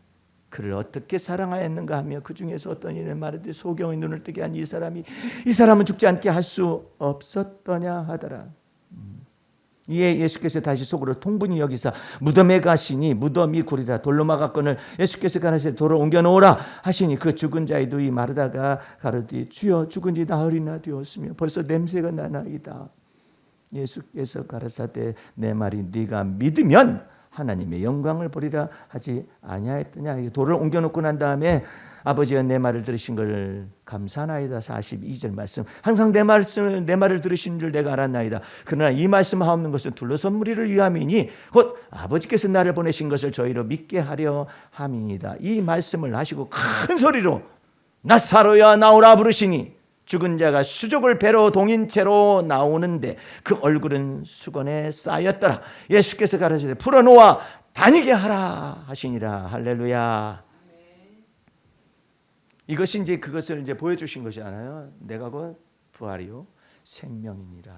그를 어떻게 사랑하였는가 하며 그 중에서 어떤 이는 말하되 소경의 눈을 뜨게 한 이 사람은 죽지 않게 할 수 없었더냐 하더라. 이에 예수께서 다시 속으로 통분히 여기사 무덤에 가시니 무덤이 구리라 돌로 막았거늘 예수께서 가라사대 돌을 옮겨 놓으라 하시니 그 죽은 자의 누이 마르다가 가로되 주여 죽은 지 나흘이나 되었으며 벌써 냄새가 나나이다. 예수께서 가라사대 내 말이 네가 믿으면 하나님의 영광을 보리라 하지 아니하였더냐. 돌을 옮겨 놓고 난 다음에 아버지가 내 말을 들으신 걸 감사하나이다. 42절 말씀 항상 내 말을 들으신 줄 내가 알았나이다. 그러나 이 말씀 하옵는 것은 둘러선 무리를 위함이니 곧 아버지께서 나를 보내신 것을 저희로 믿게 하려 함이니이다. 이 말씀을 하시고 큰 소리로 나사로야 나오라 부르시니 죽은 자가 수족을 배로 동인 채로 나오는데 그 얼굴은 수건에 쌓였더라. 예수께서 가라사대 풀어놓아 다니게 하라 하시니라. 할렐루야. 이것이 이제 그것을 이제 보여주신 것이잖아요. 내가 곧 부활이요 생명이니라.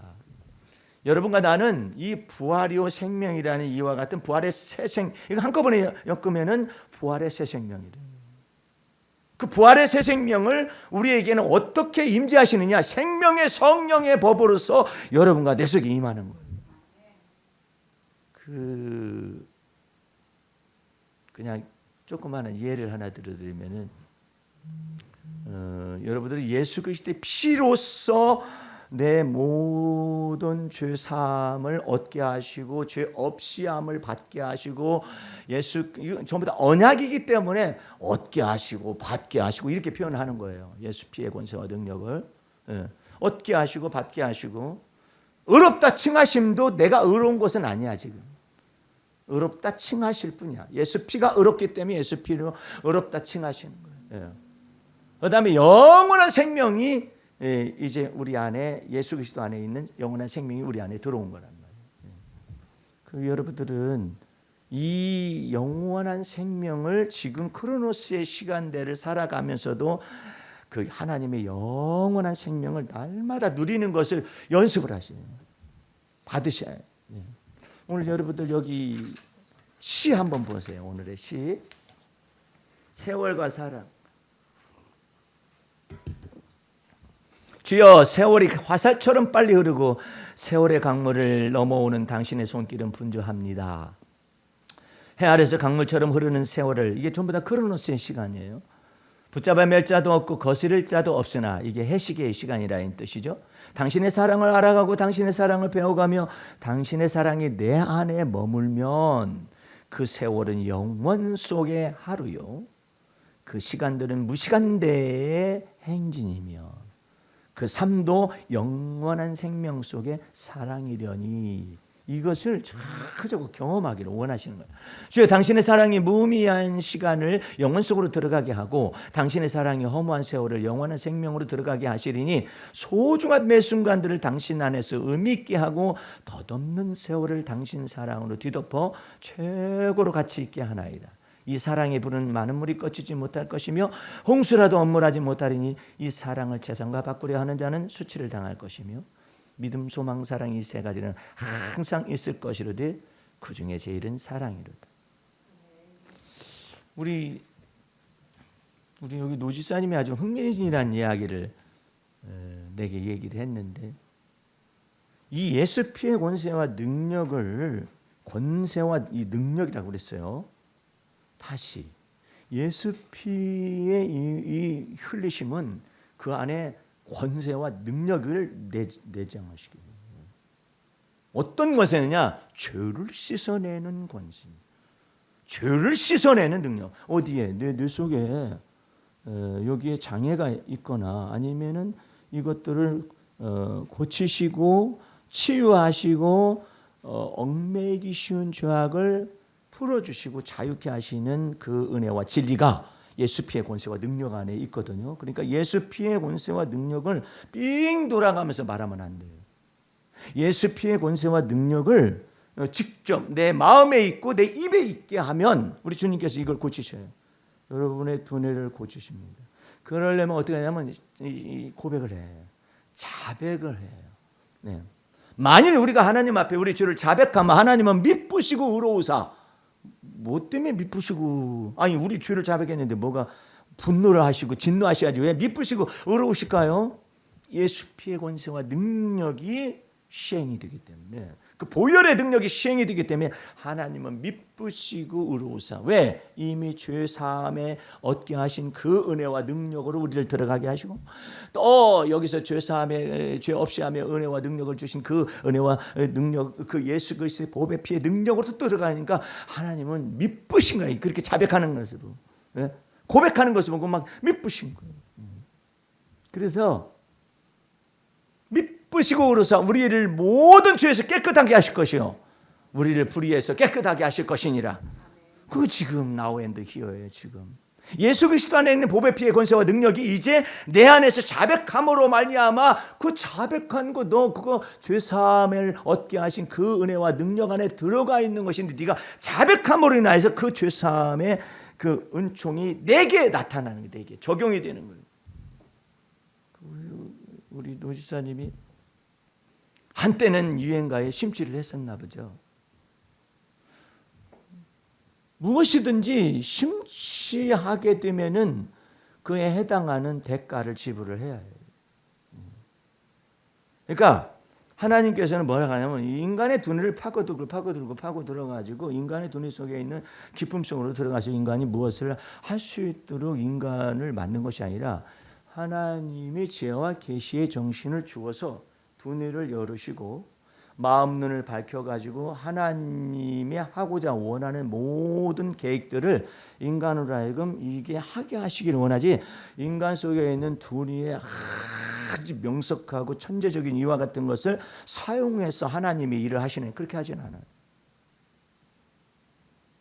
여러분과 나는 이 부활이요 생명이라는 이와 같은 부활의 새 생, 이거 한꺼번에 엮으면은 부활의 새 생명이래. 그 부활의 새 생명을 우리에게는 어떻게 임재하시느냐? 생명의 법으로서 여러분과 내 속에 임하는 거예요. 그냥 조그마한 예를 하나 들어드리면은 여러분들이 예수 그리스도의 피로써 내 모든 죄 사함을 얻게 하시고 죄 없이 함을 받게 하시고 예수 전부 다 언약이기 때문에 얻게 하시고 받게 하시고 이렇게 표현하는 거예요. 예수 피의 권세와 능력을 얻게 하시고 받게 하시고 의롭다 칭하심도 내가 의로운 것은 아니야. 지금 의롭다 칭하실 뿐이야. 예수 피가 의롭기 때문에 예수 피로 의롭다 칭하시는 거예요. 그 다음에 영원한 생명이 이제 우리 안에 예수 그리스도 안에 있는 영원한 생명이 우리 안에 들어온 거란 말이에요. 그 여러분들은 이 영원한 생명을 지금 크로노스의 시간대를 살아가면서도 그 하나님의 영원한 생명을 날마다 누리는 것을 연습을 하셔요. 받으셔야 해요. 오늘 여러분들 여기 시 한번 보세요. 오늘의 시 세월과 사랑. 주여 세월이 화살처럼 빨리 흐르고 세월의 강물을 넘어오는 당신의 손길은 분주합니다. 해 아래서 강물처럼 흐르는 세월을 이게 전부 다 크로노스의 시간이에요. 붙잡아 맬 자도 없고 거스를 자도 없으나 이게 해시계의 시간이라는 뜻이죠. 당신의 사랑을 알아가고 당신의 사랑을 배워가며 당신의 사랑이 내 안에 머물면 그 세월은 영원 속의 하루요. 그 시간들은 무시간대의 행진이며 그 삶도 영원한 생명 속의 사랑이려니 이것을 자꾸자꾸 경험하기를 원하시는 거예요. 주여 당신의 사랑이 무의미한 시간을 영원 속으로 들어가게 하고 당신의 사랑이 허무한 세월을 영원한 생명으로 들어가게 하시리니 소중한 매 순간들을 당신 안에서 의미 있게 하고 덧없는 세월을 당신 사랑으로 뒤덮어 최고로 가치 있게 하나이다. 이 사랑의 불은 많은 물이 꺼지지 못할 것이며 홍수라도 엄물하지 못하리니 이 사랑을 재산과 바꾸려 하는 자는 수치를 당할 것이며 믿음, 소망, 사랑 이 세 가지는 항상 있을 것이로되 그 중에 제일은 사랑이로다. 우리 여기 노지사님이 아주 흥미진이라는 이야기를 내게 얘기를 했는데 이 예수 피의 권세와 능력을 권세와 이 능력이라고 그랬어요. 다시 예수 피의 이 흘리심은 그 안에 권세와 능력을 내장하시기 위해서 어떤 권세느냐? 죄를 씻어내는 권세, 죄를 씻어내는 능력. 어디에? 뇌 속에 여기에 장애가 있거나 아니면은 이것들을 고치시고 치유하시고 얽매이기 쉬운 죄악을 풀어주시고 자유케 하시는 그 은혜와 진리가 예수 피의 권세와 능력 안에 있거든요. 그러니까 예수 피의 권세와 능력을 삥 돌아가면서 말하면 안 돼요. 예수 피의 권세와 능력을 직접 내 마음에 있고 내 입에 있게 하면 우리 주님께서 이걸 고치셔요. 여러분의 두뇌를 고치십니다. 그러려면 어떻게 하냐면 고백을 해요. 자백을 해요. 네. 만일 우리가 하나님 앞에 우리 죄를 자백하면 하나님은 미쁘시고 의로우사. 뭐 때문에 미쁘시고, 아니 우리 죄를 자백했는데 뭐가 분노를 하시고 진노하셔야지 왜 미쁘시고 의로우실까요? 예수 피의 권세와 능력이 시행이 되기 때문에, 그 보혈의 능력이 시행이 되기 때문에 하나님은 미쁘시고 의로우사. 왜? 이미 죄 사함에 얻게 하신 그 은혜와 능력으로 우리를 들어가게 하시고, 또 여기서 죄 사함에 죄 없이 함에 은혜와 능력을 주신 그 은혜와 능력, 그 예수 그리스도의 보배 피의 능력으로 들어가니까 하나님은 미쁘신 거예요. 그렇게 자백하는 것으로, 고백하는 것을 보고 막 미쁘신 거예요. 그래서 미쁘시고 의로우사 우리를 모든 죄에서 깨끗하게 하실 것이요 우리를 불의에서 깨끗하게 하실 것이니라. 그거 지금 now and here예요. 지금 예수 그리스도 안에 있는 보배 피의 권세와 능력이 이제 내 안에서 자백함으로 말미암아 그 자백한 거 너 그거 죄 사함을 얻게 하신 그 은혜와 능력 안에 들어가 있는 것인데 네가 자백함으로 인하여서 그 죄 사함의 그 은총이 내게 나타나는 게 내게 적용이 되는 거예요. 우리 노지사님이 한때는 유행가에 심취를 했었나 보죠. 무엇이든지 심취하게 되면은 그에 해당하는 대가를 지불을 해야 해요. 그러니까 하나님께서는 뭐라 하냐면 인간의 두뇌를 파고들어가지고 인간의 두뇌 속에 있는 기품 속으로 들어가서 인간이 무엇을 할 수 있도록 인간을 만든 것이 아니라 하나님의 지혜와 계시의 정신을 주어서 두뇌를 열으시고 마음 눈을 밝혀가지고 하나님이 하고자 원하는 모든 계획들을 인간으로 하여금 이게 하게 하시기를 원하지, 인간 속에 있는 두뇌의 아주 명석하고 천재적인 이와 같은 것을 사용해서 하나님이 일을 하시는, 그렇게 하진 않아요.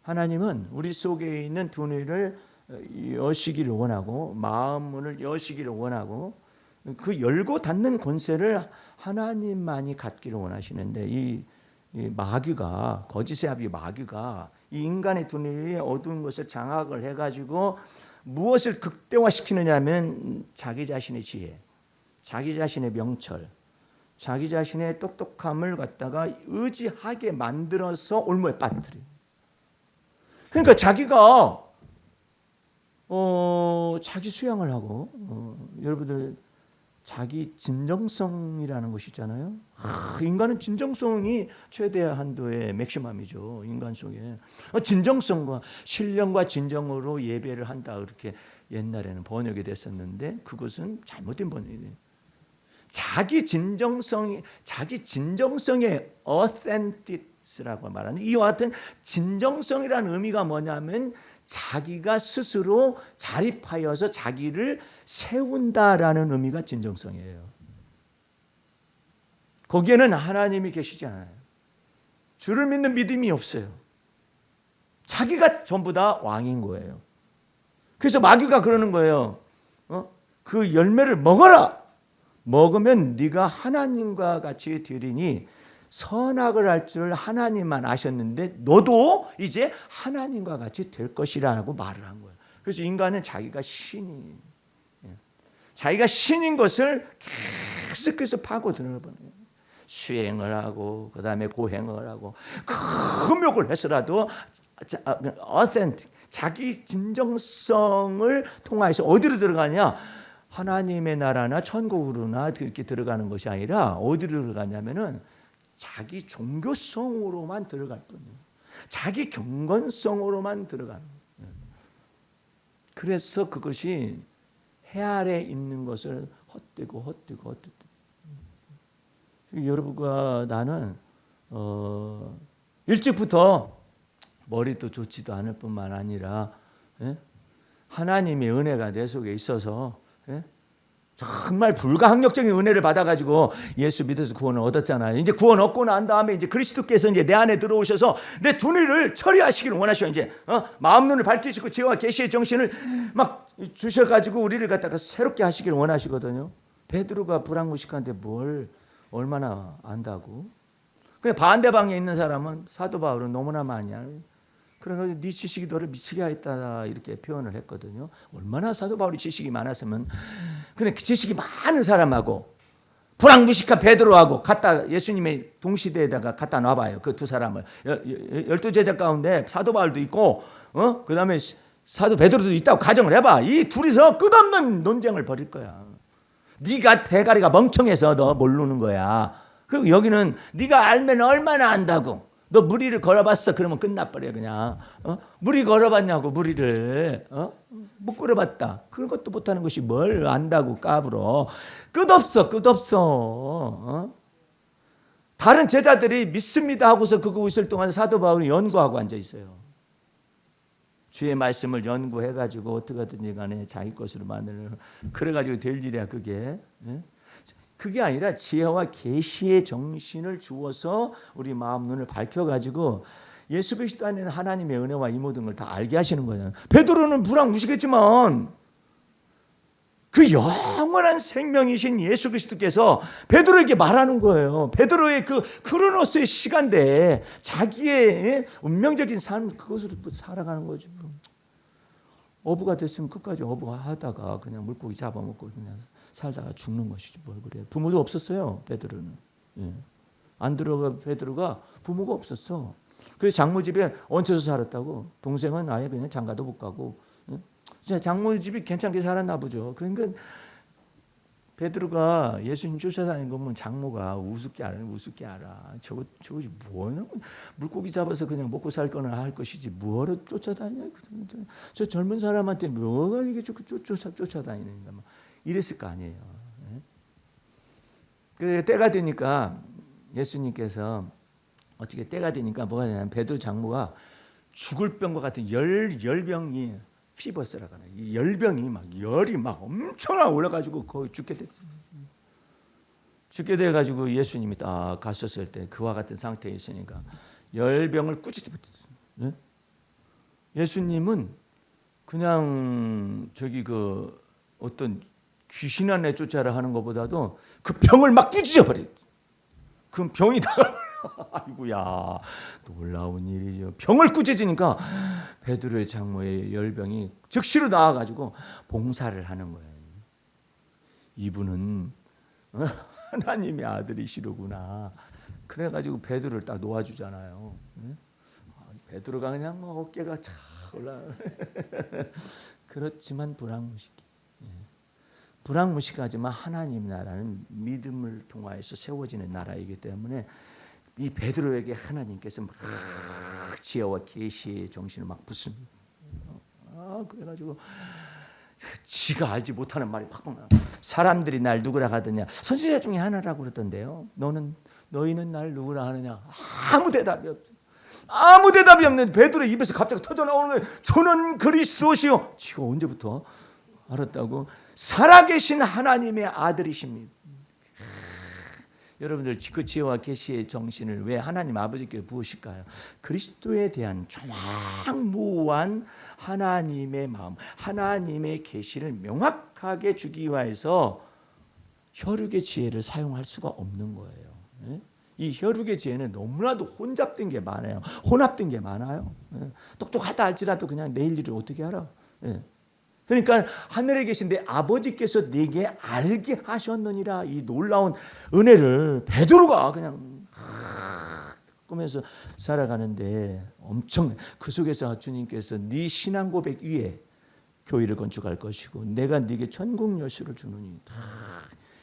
하나님은 우리 속에 있는 두뇌를 여시기를 원하고 마음 문을 여시기를 원하고 그 열고 닫는 권세를 하나님만이 갖기를 원하시는데 이 마귀가, 거짓의 아비 마귀가 이 인간의 두뇌에 어두운 것을 장악을 해가지고 무엇을 극대화시키느냐면 자기 자신의 지혜, 자기 자신의 명철, 자기 자신의 똑똑함을 갖다가 의지하게 만들어서 올무에 빠뜨려요. 그러니까 자기가 자기 수양을 하고 여러분들 자기 진정성이라는 것이 있잖아요. 인간은 진정성이 최대 한도의 맥시멈이죠. 인간 속에 진정성과 신령과 진정으로 예배를 한다, 그렇게 옛날에는 번역이 됐었는데 그것은 잘못된 번역이에요. 자기 진정성의 authentic라고 말하는 이와 같은 진정성이라는 의미가 뭐냐면 자기가 스스로 자립하여서 자기를 세운다라는 의미가 진정성이에요. 거기에는 하나님이 계시지 않아요. 주를 믿는 믿음이 없어요. 자기가 전부 다 왕인 거예요. 그래서 마귀가 그러는 거예요. 그 열매를 먹어라. 먹으면 네가 하나님과 같이 되리니 선악을 할 줄 하나님만 아셨는데 너도 이제 하나님과 같이 될 것이라고 말을 한 거예요. 그래서 인간은 자기가 신인 것을 계속해서 파고드는 거예요. 수행을 하고 그 다음에 고행을 하고 금욕을 해서라도 authentic, 자기 진정성을 통해서 어디로 들어가냐? 하나님의 나라나 천국으로나 이렇게 들어가는 것이 아니라 어디로 들어가냐면은 자기 종교성으로만 들어갈 뿐이에요. 자기 경건성으로만 들어가는 거예요. 그래서 그것이 해 아래 있는 것을 헛되고. 여러분과 나는 일찍부터 머리도 좋지도 않을 뿐만 아니라 하나님의 은혜가 내 속에 있어서 정말 불가항력적인 은혜를 받아가지고 예수 믿어서 구원을 얻었잖아요. 이제 구원 얻고 난 다음에 이제 그리스도께서 이제 내 안에 들어오셔서 내 두뇌를 처리하시기를 원하셔. 이제 마음 눈을 밝히시고 지혜와 계시의 정신을 막 주셔가지고 우리를 갖다가 새롭게 하시기를 원하시거든요. 베드로가 불황무식한데 뭘 얼마나 안다고? 그냥 반대방에 있는 사람은 사도 바울은 너무나 많이 알아요. 그래서 네 지식이 너를 미치게 하였다 이렇게 표현을 했거든요. 얼마나 사도 바울이 지식이 많았으면. 근데 그 지식이 많은 사람하고 불황무식한 베드로하고 갖다 예수님의 동시대에다가 갖다 놔봐요. 그 두 사람을 12제자 가운데 사도 바울도 있고 그 다음에 사도 베드로도 있다고 가정을 해봐. 이 둘이서 끝없는 논쟁을 벌일 거야. 네가 대가리가 멍청해서 너 모르는 거야. 그리고 여기는 네가 알면 얼마나 안다고. 너 무리를 걸어봤어? 그러면 끝나버려 그냥. 무리 걸어봤냐고. 무리를 못 걸어봤다. 그런 것도 못하는 것이 뭘 안다고 까불어. 끝없어. 다른 제자들이 믿습니다 하고서 그거 있을 동안 사도 바울이 연구하고 앉아 있어요. 주의 말씀을 연구해가지고 어떻게든지 간에 자기 것으로 만드는. 그래가지고 될 일이야 그게. 그게 아니라 지혜와 계시의 정신을 주어서 우리 마음 눈을 밝혀가지고 예수 그리스도 안에는 하나님의 은혜와 이 모든 걸 다 알게 하시는 거예요. 베드로는 불황무식했지만 그 영원한 생명이신 예수 그리스도께서 베드로에게 말하는 거예요. 베드로의 그 크로노스의 시간대에 자기의 운명적인 삶 그것으로 살아가는 거죠. 어부가 됐으면 끝까지 어부가 하다가 그냥 물고기 잡아먹고 그냥 살다가 죽는 것이지 뭘 그래요. 부모도 없었어요. 베드로는. 안 들어가 베드로가 부모가 없었어. 그래서 장모 집에 얹혀서 살았다고. 동생은 아예 그냥 장가도 못 가고. 장모 집이 괜찮게 살았나 보죠. 그러니까 베드로가 예수님 쫓아다니는 거 보면 장모가 우습게 알아. 저것이 뭐냐? 물고기 잡아서 그냥 먹고 살 거나 할 것이지 뭐하러 쫓아다니냐? 저 젊은 사람한테 뭐가 이게 쫓아다니는가? 이랬을 거 아니에요. 그 때가 되니까 예수님께서 어떻게 때가 되니까 뭐가 되냐면 베드로 장모가 죽을 병과 같은 열병이 피버스라고 하나. 이 열병이 막 열이 막 엄청나게 올라가지고 거의 죽게 됐어요. 죽게 돼가지고 예수님이 딱 갔었을 때 그와 같은 상태에 있으니까 열병을 꾸짖지 못했어요. 예수님은 그냥 저기 그 어떤 귀신아 내쫓아라 하는 것보다도 그 병을 막 꾸짖어 버렸어. 그 병이 다가 아이고야 놀라운 일이죠. 병을 꾸짖으니까 베드로의 장모의 열병이 즉시로 나와가지고 봉사를 하는 거예요. 이분은 하나님의 아들이시로구나. 그래가지고 베드로를 딱 놓아주잖아요. 베드로가 그냥 어깨가 착 올라. 그렇지만 불황무식하지만 하나님 나라는 믿음을 통하여서 세워지는 나라이기 때문에 이 베드로에게 하나님께서 막 지혜와 계시의 정신을 막 붓습니다. 그래가지고 지가 알지 못하는 말이 팍 나와. 사람들이 날 누구라 하더냐? 선지자 중에 하나라고 그러던데요. 너희는 날 누구라 하느냐? 아무 대답이 없는 베드로의 입에서 갑자기 터져 나오는 거예요. 저는 그리스도시요. 지가 언제부터 알았다고? 살아계신 하나님의 아들이십니다. 여러분들 그 지혜와 계시의 정신을 왜 하나님 아버지께 부으실까요? 그리스도에 대한 조망무한 하나님의 마음, 하나님의 계시를 명확하게 주기 위해서 혈육의 지혜를 사용할 수가 없는 거예요. 이 혈육의 지혜는 너무나도 혼잡된 게 많아요. 혼합된 게 많아요. 똑똑하다 할지라도 그냥 내일 일을 어떻게 알아? 그러니까 하늘에 계신 내 아버지께서 네게 알게 하셨느니라. 이 놀라운 은혜를 베드로가 그냥 꾸면서 살아가는데 엄청 그 속에서 주님께서 네 신앙 고백 위에 교회를 건축할 것이고 내가 네게 천국 열쇠를 주느니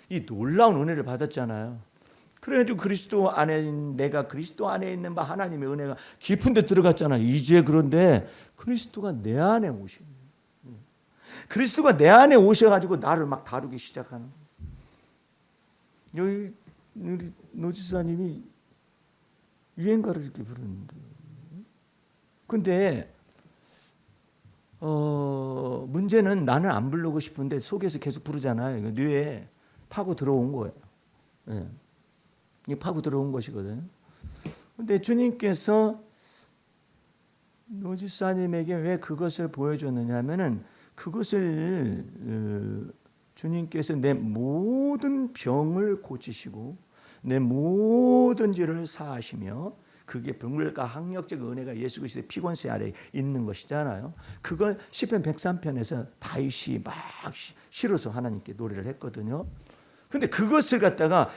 이 놀라운 은혜를 받았잖아요. 그래가지고 내가 그리스도 안에 있는 바 하나님의 은혜가 깊은 데 들어갔잖아. 이제 그런데 그리스도가 내 안에 오십니다. 그리스도가 내 안에 오셔가지고 나를 막 다루기 시작하는. 여기 우리 노지사님이 유행가를 이렇게 부르는데, 근데 문제는 나는 안 부르고 싶은데 속에서 계속 부르잖아요. 뇌에 파고 들어온 거예요. 예. 이게 파고 들어온 것이거든요. 근데 주님께서 노지사님에게 왜 그것을 보여줬느냐 하면은 그것을 주님께서 내 모든 병을 고치시고 내 모든 죄를 사하시며 그게 병물과 학력적 은혜가 예수 그리스도의 피권세 아래 있는 것이잖아요. 그걸 시편 103편에서 다윗이 막 실어서 하나님께 노래를 했거든요. 근데 그것을 갖다가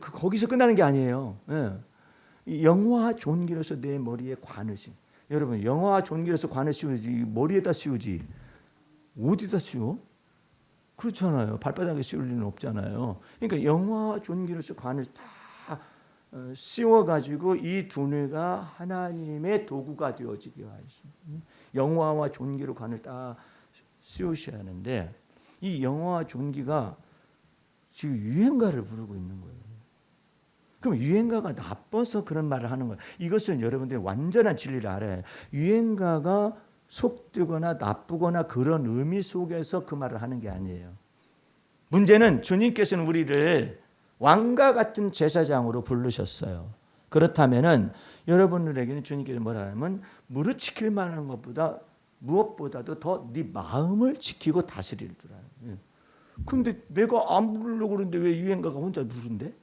거기서 끝나는 게 아니에요. 예. 영화와 존귀로서 내 머리에 관을 씌우. 여러분, 영화와 존귀로서 관을 씌우지 머리에다 씌우지 어디다 씌워? 그렇잖아요. 발바닥에 씌울 일은 없잖아요. 그러니까 영화와 존귀로서 관을 다 씌워가지고 이 두뇌가 하나님의 도구가 되어지게 하십니다. 영화와 존귀로 관을 다 씌우셔야 하는데 이 영화와 존귀가 지금 유행가를 부르고 있는 거예요. 그럼 유행가가 나빠서 그런 말을 하는 거예요. 이것은 여러분들이 완전한 진리를 알아야 해요. 유행가가 속되거나 나쁘거나 그런 의미 속에서 그 말을 하는 게 아니에요. 문제는 주님께서는 우리를 왕과 같은 제사장으로 부르셨어요. 그렇다면은 여러분들에게는 주님께서 뭐라 하면 무릇 지킬 만한 것보다 무엇보다도 더 네 마음을 지키고 다스릴 줄 알아요. 근데 내가 안 부르려고 그러는데 왜 유행가가 혼자 부른대?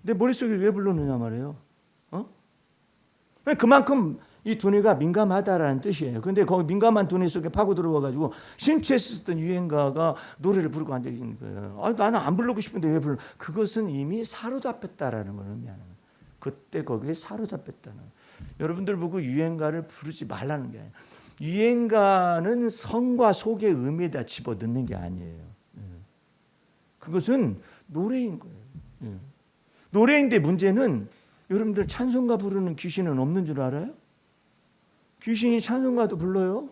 내 머릿속에 왜 부르느냐 말이에요. 그만큼 이 두뇌가 민감하다라는 뜻이에요. 근데 거기 민감한 두뇌 속에 파고 들어와가지고 심취해 썼던 유행가가 노래를 부르고 앉아 있는 거예요. 나는 안 부르고 싶은데 왜 불러? 그것은 이미 사로잡혔다라는 걸 의미하는 거예요. 그때 거기에 사로잡혔다는 거예요. 여러분들 보고 유행가를 부르지 말라는 게 아니에요. 유행가는 성과 속의 의미에다 집어넣는 게 아니에요. 그것은 노래인 거예요. 노래인데 문제는 여러분들 찬송가 부르는 귀신은 없는 줄 알아요? 귀신이 찬송가도 불러요.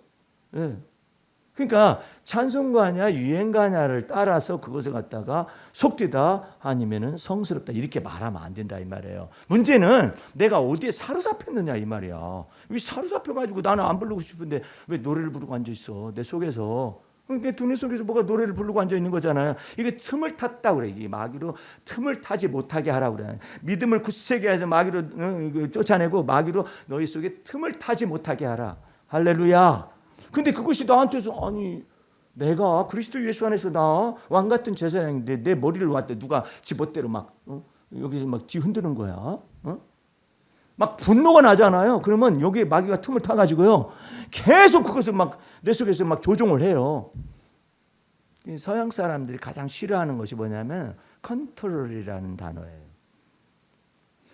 그러니까 찬송가냐 유행가냐를 따라서 그것을 갖다가 속되다 아니면은 성스럽다 이렇게 말하면 안 된다 이 말이에요. 문제는 내가 어디에 사로잡혔느냐 이 말이야. 왜 사로잡혀가지고 나는 안 부르고 싶은데 왜 노래를 부르고 앉아 있어 내 속에서. 내 두뇌 속에서 뭐가 노래를 부르고 앉아 있는 거잖아요. 이게 틈을 탔다 그래. 이 마귀로 틈을 타지 못하게 하라고 그래. 믿음을 굳세게 해서 마귀로 쫓아내고 마귀로 너희 속에 틈을 타지 못하게 하라. 할렐루야. 근데 그것이 나한테서 아니 내가 그리스도 예수 안에서 나 왕 같은 제사장인데 내 머리를 왔대 누가 지멋대로 막 여기서 막 뒤 흔드는 거야. 막 분노가 나잖아요. 그러면 여기에 마귀가 틈을 타가지고요. 계속 그것을 막 내 속에서 막 조종을 해요. 서양 사람들이 가장 싫어하는 것이 뭐냐면 컨트롤이라는 단어예요.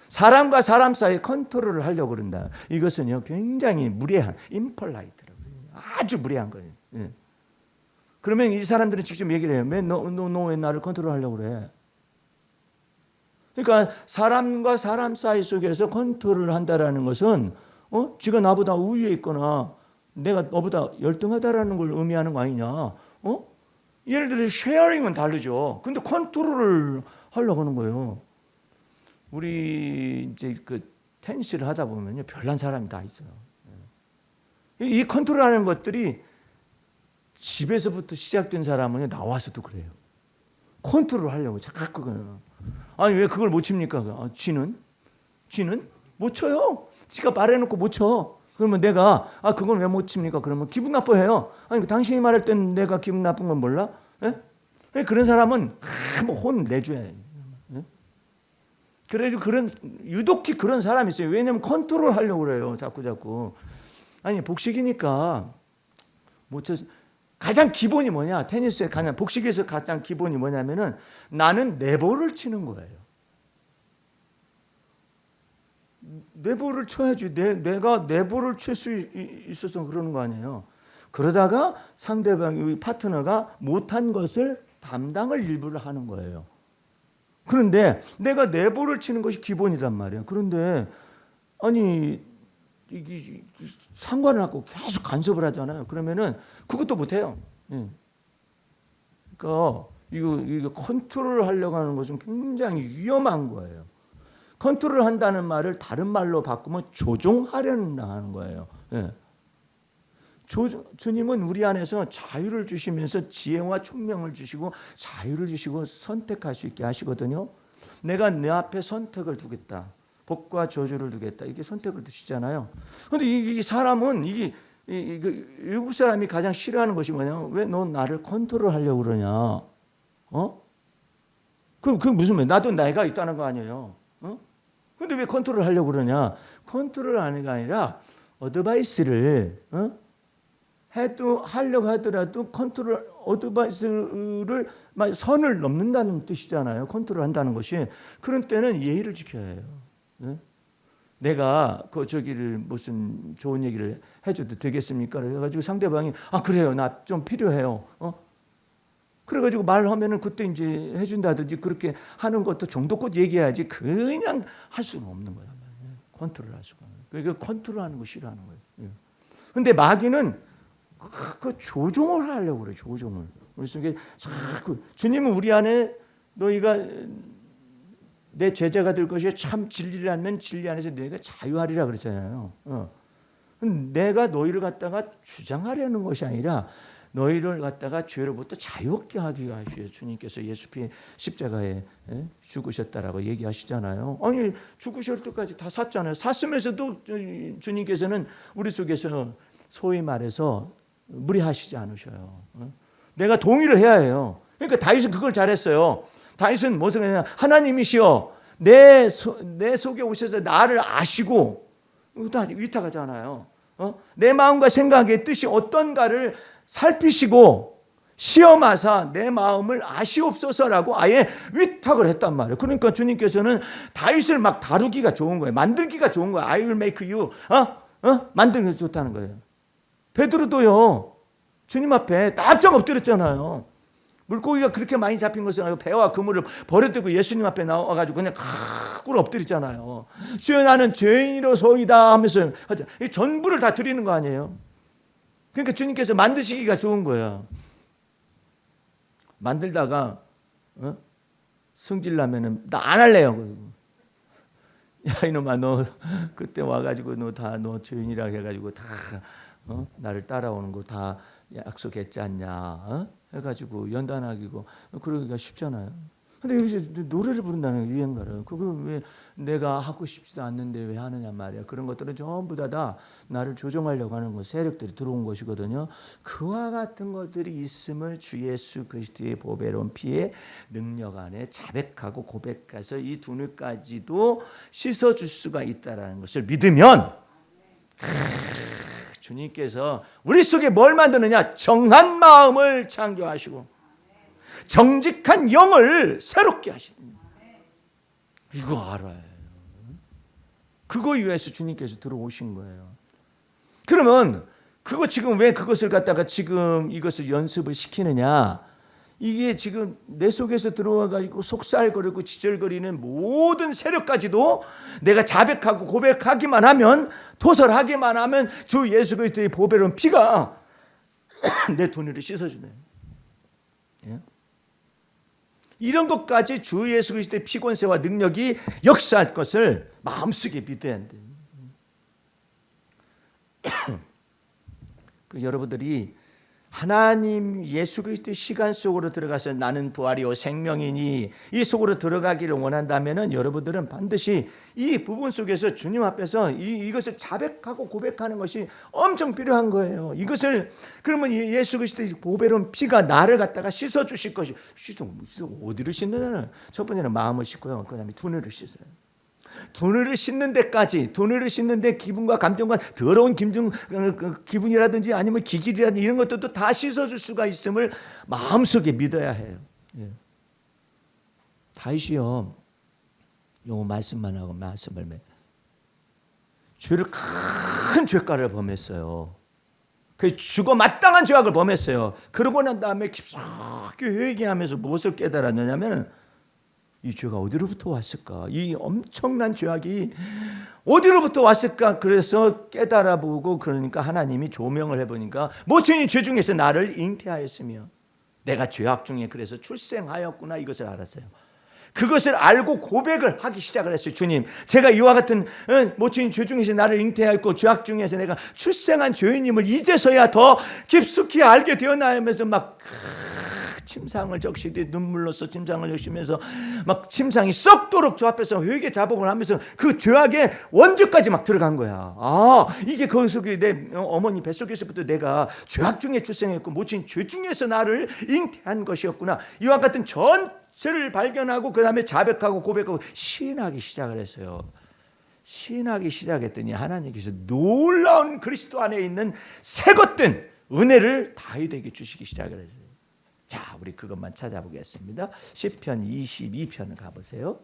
사람과 사람 사이에 컨트롤을 하려고 그런다. 이것은요 굉장히 무례한 임폴라이트라고 아주 무례한 거예요. 그러면 이 사람들은 직접 얘기를 해요. 너 왜 나를 컨트롤하려고 그래? 그러니까 사람과 사람 사이 속에서 컨트롤을 한다라는 것은 지가 나보다 우위에 있거나 내가 너보다 열등하다라는 걸 의미하는 거 아니냐? 예를 들어 쉐어링은 다르죠. 근데 컨트롤을 하려고 하는 거예요. 우리 이제 그 테니스를 하다 보면요 별난 사람이 다 있어요. 이 컨트롤하는 것들이 집에서부터 시작된 사람은 나와서도 그래요. 컨트롤 하려고 자꾸 그래요. 아니 왜 그걸 못 칩니까? 쥐는 못 쳐요. 지가 말해놓고 못 쳐. 그러면 내가 그건 왜 못 칩니까? 그러면 기분 나빠해요. 아니 당신이 말할 때는 내가 기분 나쁜 건 몰라? 그런 사람은 혼 내줘야 해요. 그래서 유독히 그런 사람이 있어요. 왜냐하면 컨트롤 하려고 그래요. 자꾸. 아니 복식이니까 못 쳐. 가장 기본이 뭐냐? 테니스의 복식에서 가장 기본이 뭐냐면은 나는 네볼을 치는 거예요. 네볼을 쳐야지. 내가 네볼을 칠 수 있어서 그러는 거 아니에요. 그러다가 상대방의 파트너가 못한 것을 담당을 일부러 하는 거예요. 그런데 내가 네볼을 치는 것이 기본이란 말이에요. 그런데 아니 이게 상관을 하고 계속 간섭을 하잖아요. 그러면은 그것도 못해요. 그러니까 이거 컨트롤 하려고 하는 것은 굉장히 위험한 거예요. 컨트롤 한다는 말을 다른 말로 바꾸면 조종하려는 거예요. 주님은 우리 안에서 자유를 주시면서 지혜와 총명을 주시고 자유를 주시고 선택할 수 있게 하시거든요. 내가 내 앞에 선택을 두겠다. 복과 저주를 두겠다. 이게 선택을 두시잖아요. 그런데 이 사람은 외국 사람이 가장 싫어하는 것이 뭐냐? 왜 너 나를 컨트롤하려고 그러냐? 그 무슨 말? 나도 내가 있다는 거 아니에요. 근데 왜 컨트롤하려고 그러냐? 컨트롤하는 게 아니라 어드바이스를 하려고 하더라도 컨트롤 어드바이스를 선을 넘는다는 뜻이잖아요. 컨트롤한다는 것이. 그런 때는 예의를 지켜야 해요. 내가 저기를 무슨 좋은 얘기를 해줘도 되겠습니까? 그래가지고 상대방이 그래요, 나 좀 필요해요. 그래가지고 말하면은 그때 이제 해준다든지 그렇게 하는 것도 정도껏 얘기해야지 그냥 할 수는 없는 거야. 컨트롤할 수가. 그러니까 컨트롤하는 거 싫어하는 거예요. 근데 마귀는 그 조종을 하려고 그래. 조종을. 그래서 이게 자꾸 주님은 우리 안에 너희가 내 제자가 될 것이 참 진리를 알면 진리 안에서 너희가 자유하리라 그랬잖아요. 내가 너희를 갖다가 주장하려는 것이 아니라 너희를 갖다가 죄로부터 자유롭게 하기 위하여 주님께서 예수 십자가에 죽으셨다라고 얘기하시잖아요. 아니 죽으실 때까지 다 샀잖아요. 샀으면서도 주님께서는 우리 속에서 소위 말해서 무리하시지 않으셔요. 내가 동의를 해야 해요. 그러니까 다윗은 그걸 잘했어요. 다윗은 무슨 했냐? 하나님이시여 내 속에 오셔서 나를 아시고 다 위탁하잖아요. 내 마음과 생각의 뜻이 어떤가를 살피시고 시험하사 내 마음을 아시옵소서라고 아예 위탁을 했단 말이에요. 그러니까 주님께서는 다윗을 막 다루기가 좋은 거예요. 만들기가 좋은 거예요. I will make you 만들기 좋다는 거예요. 베드로도요. 주님 앞에 납작 엎드렸잖아요. 물고기가 그렇게 많이 잡힌 것은 아니고 배와 그물을 버려두고 예수님 앞에 나와가지고 그냥 꿇어 엎드렸잖아요. 주여 나는 죄인이로소이다 하면서 전부를 다 드리는 거 아니에요. 그러니까 주님께서 만드시기가 좋은 거예요. 만들다가 승질 나면은 나 안 할래요. 야 이놈아 너 그때 와가지고 너 죄인이라 해가지고 다 나를 따라오는 거 다 약속했지 않냐 해가지고 연단하기고 그러기가 쉽잖아요. 근데 여기서 노래를 부른다는 유행가를 그걸 왜 내가 하고 싶지도 않는데 왜 하느냐 말이야. 그런 것들은 전부 다 나를 조종하려고 하는 것 세력들이 들어온 것이거든요. 그와 같은 것들이 있음을 주 예수 그리스도의 보배로운 피의 능력 안에 자백하고 고백해서 이 두뇌까지도 씻어줄 수가 있다는 것을 믿으면 주님께서 우리 속에 뭘 만드느냐? 정한 마음을 창조하시고 정직한 영을 새롭게 하시는 이거 알아요. 그거 위해서 주님께서 들어오신 거예요. 그러면 그거 지금 왜 그것을 갖다가 지금 이것을 연습을 시키느냐? 이게 지금 내 속에서 들어와 가지고 속살거리고 지절거리는 모든 세력까지도 내가 자백하고 고백하기만 하면 도설하기만 하면 주 예수 그리스도의 보배로운 피가 내 두뇌를 씻어주네요. 예? 이런 것까지 주 예수 그리스도의 피권세와 능력이 역사할 것을 마음속에 믿어야 한대요. 여러분들이 하나님 예수 그리스도의 시간 속으로 들어가서 나는 부활이요 생명이니 이 속으로 들어가기를 원한다면은 여러분들은 반드시 이 부분 속에서 주님 앞에서 이것을 자백하고 고백하는 것이 엄청 필요한 거예요. 이것을 그러면 예수 그리스도의 보배로운 피가 나를 갖다가 씻어 주실 것이 어디를 씻느냐는 첫 번째는 마음을 씻고요. 그다음에 두뇌를 씻어요. 두뇌를 씻는 데까지 두뇌를 씻는 데 기분과 감정과 더러운 기분이라든지 아니면 기질이라든지 이런 것들도 다 씻어줄 수가 있음을 마음속에 믿어야 해요. 예. 다윗이요 요 말씀만 하고 말씀을 죄를 큰 죄가를 범했어요. 그 죽어 마땅한 죄악을 범했어요. 그러고 난 다음에 깊숙이 회개하면서 무엇을 깨달았느냐면 이 죄가 어디로부터 왔을까? 이 엄청난 죄악이 어디로부터 왔을까? 그래서 깨달아보고 그러니까 하나님이 조명을 해보니까 모친이 죄 중에서 나를 잉태하였으며 내가 죄악 중에 그래서 출생하였구나 이것을 알았어요. 그것을 알고 고백을 하기 시작을 했어요. 주님, 제가 이와 같은 모친 죄 중에서 나를 잉태하였고 죄악 중에서 내가 출생한 죄인임을 이제서야 더 깊숙이 알게 되었나면서 막 침상을 적시듯 눈물로써 침상을 적시면서 막 침상이 썩도록 저 앞에서 회개 자복을 하면서 그 죄악의 원죄까지 막 들어간 거야. 아, 이게 거기서 내 어머니 뱃속에서부터 내가 죄악 중에 출생했고 모친 죄 중에서 나를 잉태한 것이었구나. 이와 같은 전체를 발견하고 그 다음에 자백하고 고백하고 시인하기 시작을 했어요. 시인하기 시작했더니 하나님께서 놀라운 그리스도 안에 있는 새 것된 은혜를 다윗에게 주시기 시작을 했어요. 자, 우리 그것만 찾아보겠습니다. 시편 22편을 가보세요.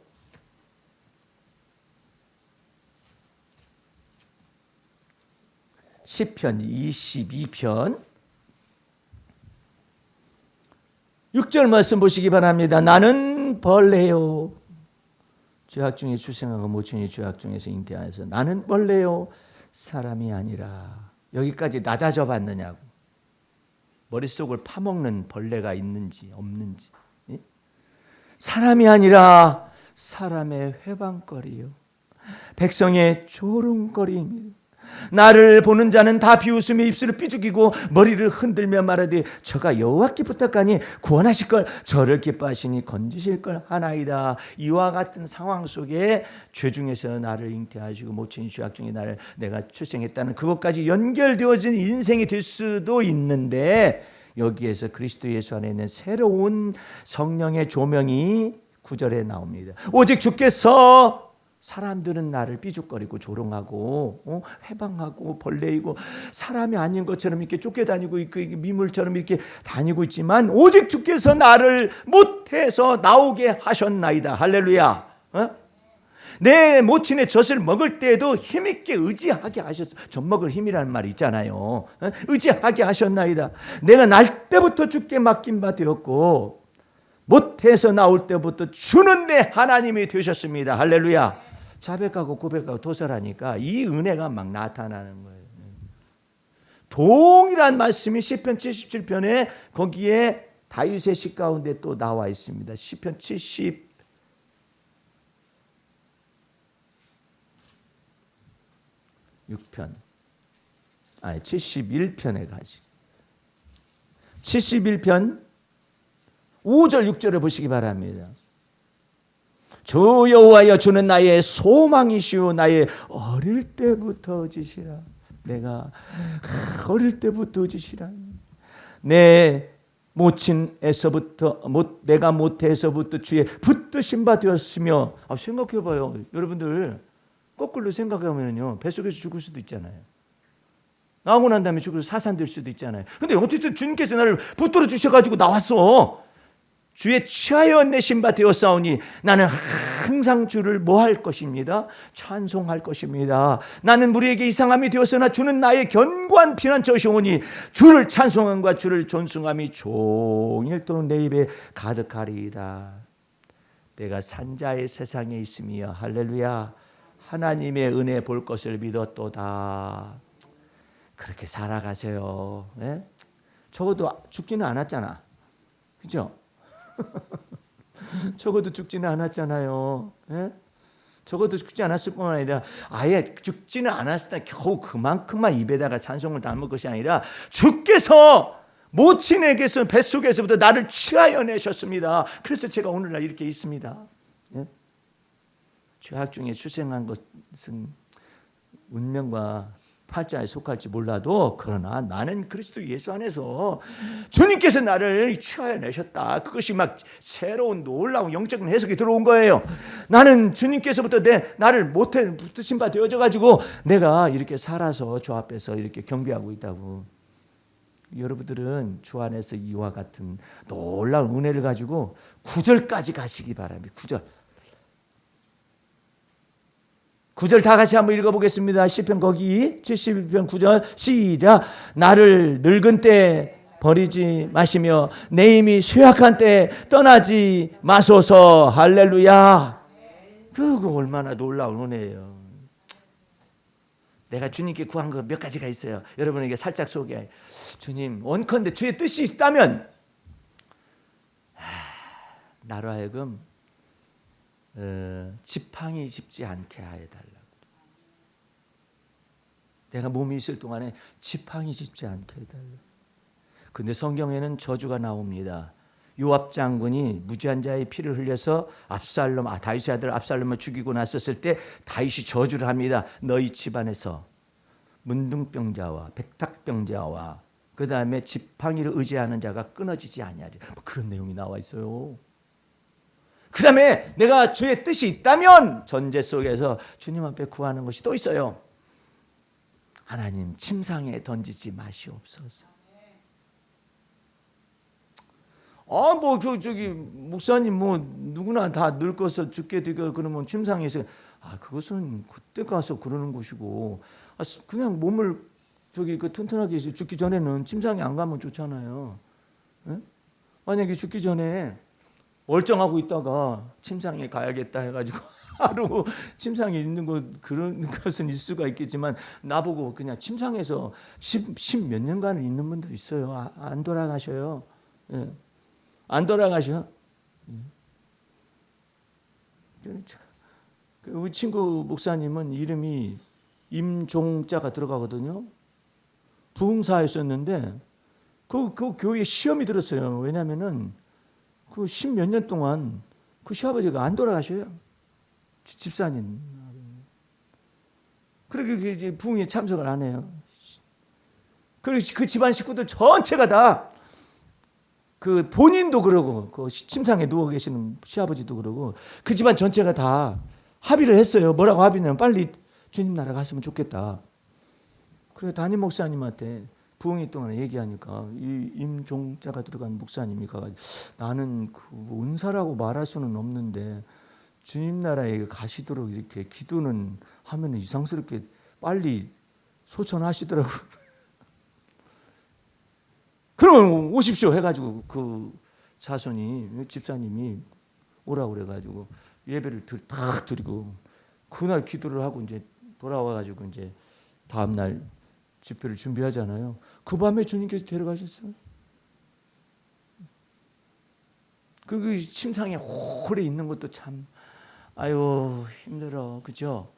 시편 22편 6절 말씀 보시기 바랍니다. 나는 벌레요. 죄악 중에 출생하고 모친이 죄악 중에서 잉태하여서 나는 벌레요. 사람이 아니라. 여기까지 낮아져 봤느냐고. 머릿속을 파먹는 벌레가 있는지 없는지. 예? 사람이 아니라 사람의 회방거리요. 백성의 조롱거리입니다. 나를 보는 자는 다 비웃으며 입술을 삐죽이고 머리를 흔들며 말하되 저가 여호와께 부탁하니 구원하실 걸 저를 기뻐하시니 건지실 걸 하나이다. 이와 같은 상황 속에 죄 중에서 나를 잉태하시고 모친 죄악 중에 나를 내가 출생했다는 그것까지 연결되어진 인생이 될 수도 있는데 여기에서 그리스도 예수 안에 있는 새로운 성령의 조명이 9절에 나옵니다. 오직 주께서 사람들은 나를 삐죽거리고 조롱하고 회방하고 벌레이고 사람이 아닌 것처럼 이렇게 쫓겨다니고 미물처럼 이렇게 다니고 있지만 오직 주께서 나를 못해서 나오게 하셨나이다. 할렐루야. 내 모친의 젖을 먹을 때에도 힘있게 의지하게 하셨어. 젖 먹을 힘이라는 말이 있잖아요. 의지하게 하셨나이다. 내가 날 때부터 주께 맡긴 바 되었고 못해서 나올 때부터 주는 내 하나님이 되셨습니다. 할렐루야. 자백하고 고백하고 도설하니까 이 은혜가 막 나타나는 거예요. 동일한 말씀이 시편 77편에 거기에 다윗의 시 가운데 또 나와 있습니다. 시편 71편 71편에 가시. 71편 5절 6절을 보시기 바랍니다. 주 여호와여 주는 나의 소망이시오 나의 어릴 때부터 지시라. 내가 어릴 때부터 지시라. 내 모친에서부터 내가 모태에서부터 주의 붙드신 바 되었으며 생각해봐요. 여러분들 거꾸로 생각하면요 뱃속에서 죽을 수도 있잖아요. 나오고 난 다음에 죽어서 사산될 수도 있잖아요. 근데 어쨌든 주님께서 나를 붙들어 주셔가지고 나왔어. 주의 취하여 내신 바 되었사오니 나는 항상 주를 뭐 할 것입니다? 찬송할 것입니다. 나는 무리에게 이상함이 되었으나 주는 나의 견고한 피난처시오니 주를 찬송함과 주를 존숭함이 종일토록 내 입에 가득하리이다. 내가 산자의 세상에 있으며 할렐루야 하나님의 은혜 볼 것을 믿었도다. 그렇게 살아가세요. 네? 적어도 죽지는 않았잖아. 그죠? 적어도 죽지는 않았잖아요. 예? 적어도 죽지 않았을 뿐만 아니라 아예 죽지는 않았을 때 겨우 그만큼만 입에다가 찬송을 담을 것이 아니라 주께서 모친에게서 뱃속에서부터 나를 취하여 내셨습니다. 그래서 제가 오늘날 이렇게 있습니다. 예? 죄악 중에 출생한 것은 운명과 팔자에 속할지 몰라도 그러나 나는 그리스도 예수 안에서 주님께서 나를 취하여 내셨다. 그것이 막 새로운 놀라운 영적인 해석이 들어온 거예요. 나는 주님께서부터 나를 못해 붙으신 바 되어져 가지고 내가 이렇게 살아서 주 앞에서 이렇게 경배하고 있다고. 여러분들은 주 안에서 이와 같은 놀라운 은혜를 가지고 9절까지 가시기 바랍니다. 9절 다 같이 한번 읽어보겠습니다. 시편 거기 71편 9절 시작. 나를 늙은 때 버리지 마시며 내 힘이 쇠약한 때 떠나지 마소서. 할렐루야. 그거 얼마나 놀라운 은혜예요. 내가 주님께 구한 거 몇 가지가 있어요. 여러분에게 살짝 소개해. 주님 원컨대 주의 뜻이 있다면 나로 하여금 지팡이 짚지 않게 해달라고. 내가 몸이 있을 동안에 지팡이 짚지 않게 해달라고. 근데 성경에는 저주가 나옵니다. 요압 장군이 무지한 자의 피를 흘려서 다윗의 아들 압살롬을 죽이고 났었을 때 다윗이 저주를 합니다. 너희 집안에서 문둥병자와 백탁병자와 그 다음에 지팡이를 의지하는 자가 끊어지지 아니하리. 그런 내용이 나와 있어요. 그 다음에 내가 주의 뜻이 있다면 전제 속에서 주님 앞에 구하는 것이 또 있어요. 하나님, 침상에 던지지 마시옵소서. 저기 목사님 누구나 다 늙어서 죽게 되고 그러면 침상에서 그것은 그때 가서 그러는 것이고 그냥 몸을 튼튼하게 죽기 전에는 침상에 안 가면 좋잖아요. 에? 만약에 죽기 전에 멀쩡하고 있다가 침상에 가야겠다 해가지고 하루 침상에 있는 그런 것은 있을 수가 있겠지만 나보고 그냥 침상에서 10 몇 년간 있는 분들 있어요. 안 돌아가셔요. 예. 안 돌아가셔. 우리 친구 목사님은 이름이 임종자가 들어가거든요. 부흥사였었는데 그 교회에 시험이 들었어요. 왜냐하면은 그 10 몇 년 동안 그 시아버지가 안 돌아가셔요. 집사님. 그렇게 이제 부흥에 참석을 안 해요. 그리고 그 집안 식구들 전체가 다 그 본인도 그러고 그 침상에 누워 계시는 시아버지도 그러고 그 집안 전체가 다 합의를 했어요. 뭐라고 합의냐면 빨리 주님 나라 갔으면 좋겠다. 그래 담임 목사님한테 부흥회 동안에 얘기하니까 이 임종자가 들어간 목사님이 가가지고 나는 그 은사라고 말할 수는 없는데 주님 나라에 가시도록 이렇게 기도는 하면은 이상스럽게 빨리 소천하시더라고요. 그러면 오십시오 해가지고 그 자손이 집사님이 오라고 그래가지고 예배를 딱 드리고 그날 기도를 하고 이제 돌아와가지고 이제 다음 날 집회를 준비하잖아요. 그 밤에 주님께서 데려가셨어요. 그 침상에 오래 있는 것도 참 힘들어, 그죠?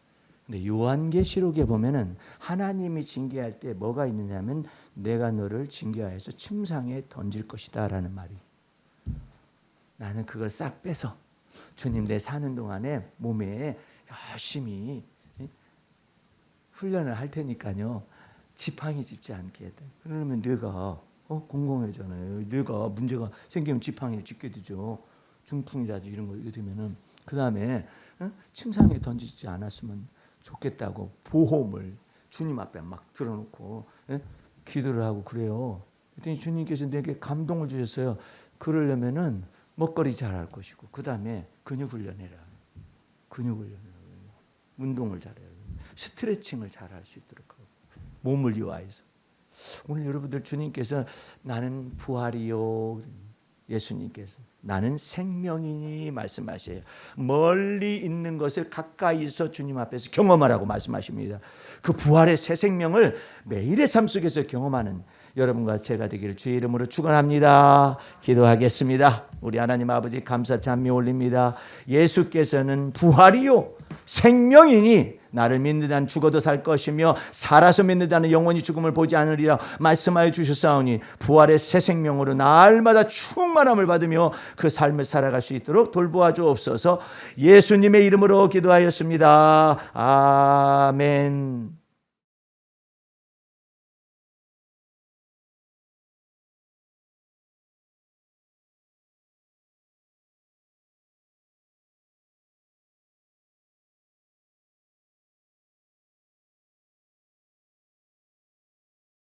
근데 요한계시록에 보면은 하나님이 징계할 때 뭐가 있느냐면 내가 너를 징계하여서 침상에 던질 것이다라는 말이. 나는 그걸 싹 빼서 주님 내 사는 동안에 몸에 열심히 훈련을 할 테니까요. 지팡이 짚지 않게 해. 그러면 뇌가 공공해잖아요. 뇌가 문제가 생기면 지팡이를 짚게 되죠. 중풍이라든지 이런 거 이렇게 되면은 그 다음에 침상에 던지지 않았으면 좋겠다고 보험을 주님 앞에 막 들어놓고 기도를 하고 그래요. 그랬더니 주님께서 내게 감동을 주셨어요. 그러려면은 먹거리 잘할 것이고 그 다음에 근육 훈련해라. 근육 훈련해라. 운동을 잘해라. 스트레칭을 잘할 수 있도록 하고 몸을 이완해서. 오늘 여러분들 주님께서 나는 부활이요. 예수님께서 나는 생명이니 말씀하셔요. 멀리 있는 것을 가까이서 주님 앞에서 경험하라고 말씀하십니다. 그 부활의 새 생명을 매일의 삶 속에서 경험하는 여러분과 제가 되기를 주의 이름으로 축원합니다. 기도하겠습니다. 우리 하나님 아버지 감사 찬미 올립니다. 예수께서는 부활이요 생명이니 나를 믿는 자는 죽어도 살 것이며 살아서 믿는 자는 영원히 죽음을 보지 않으리라 말씀하여 주셨사오니 부활의 새 생명으로 날마다 충만함을 받으며 그 삶을 살아갈 수 있도록 돌보아 주옵소서. 예수님의 이름으로 기도하였습니다. 아멘.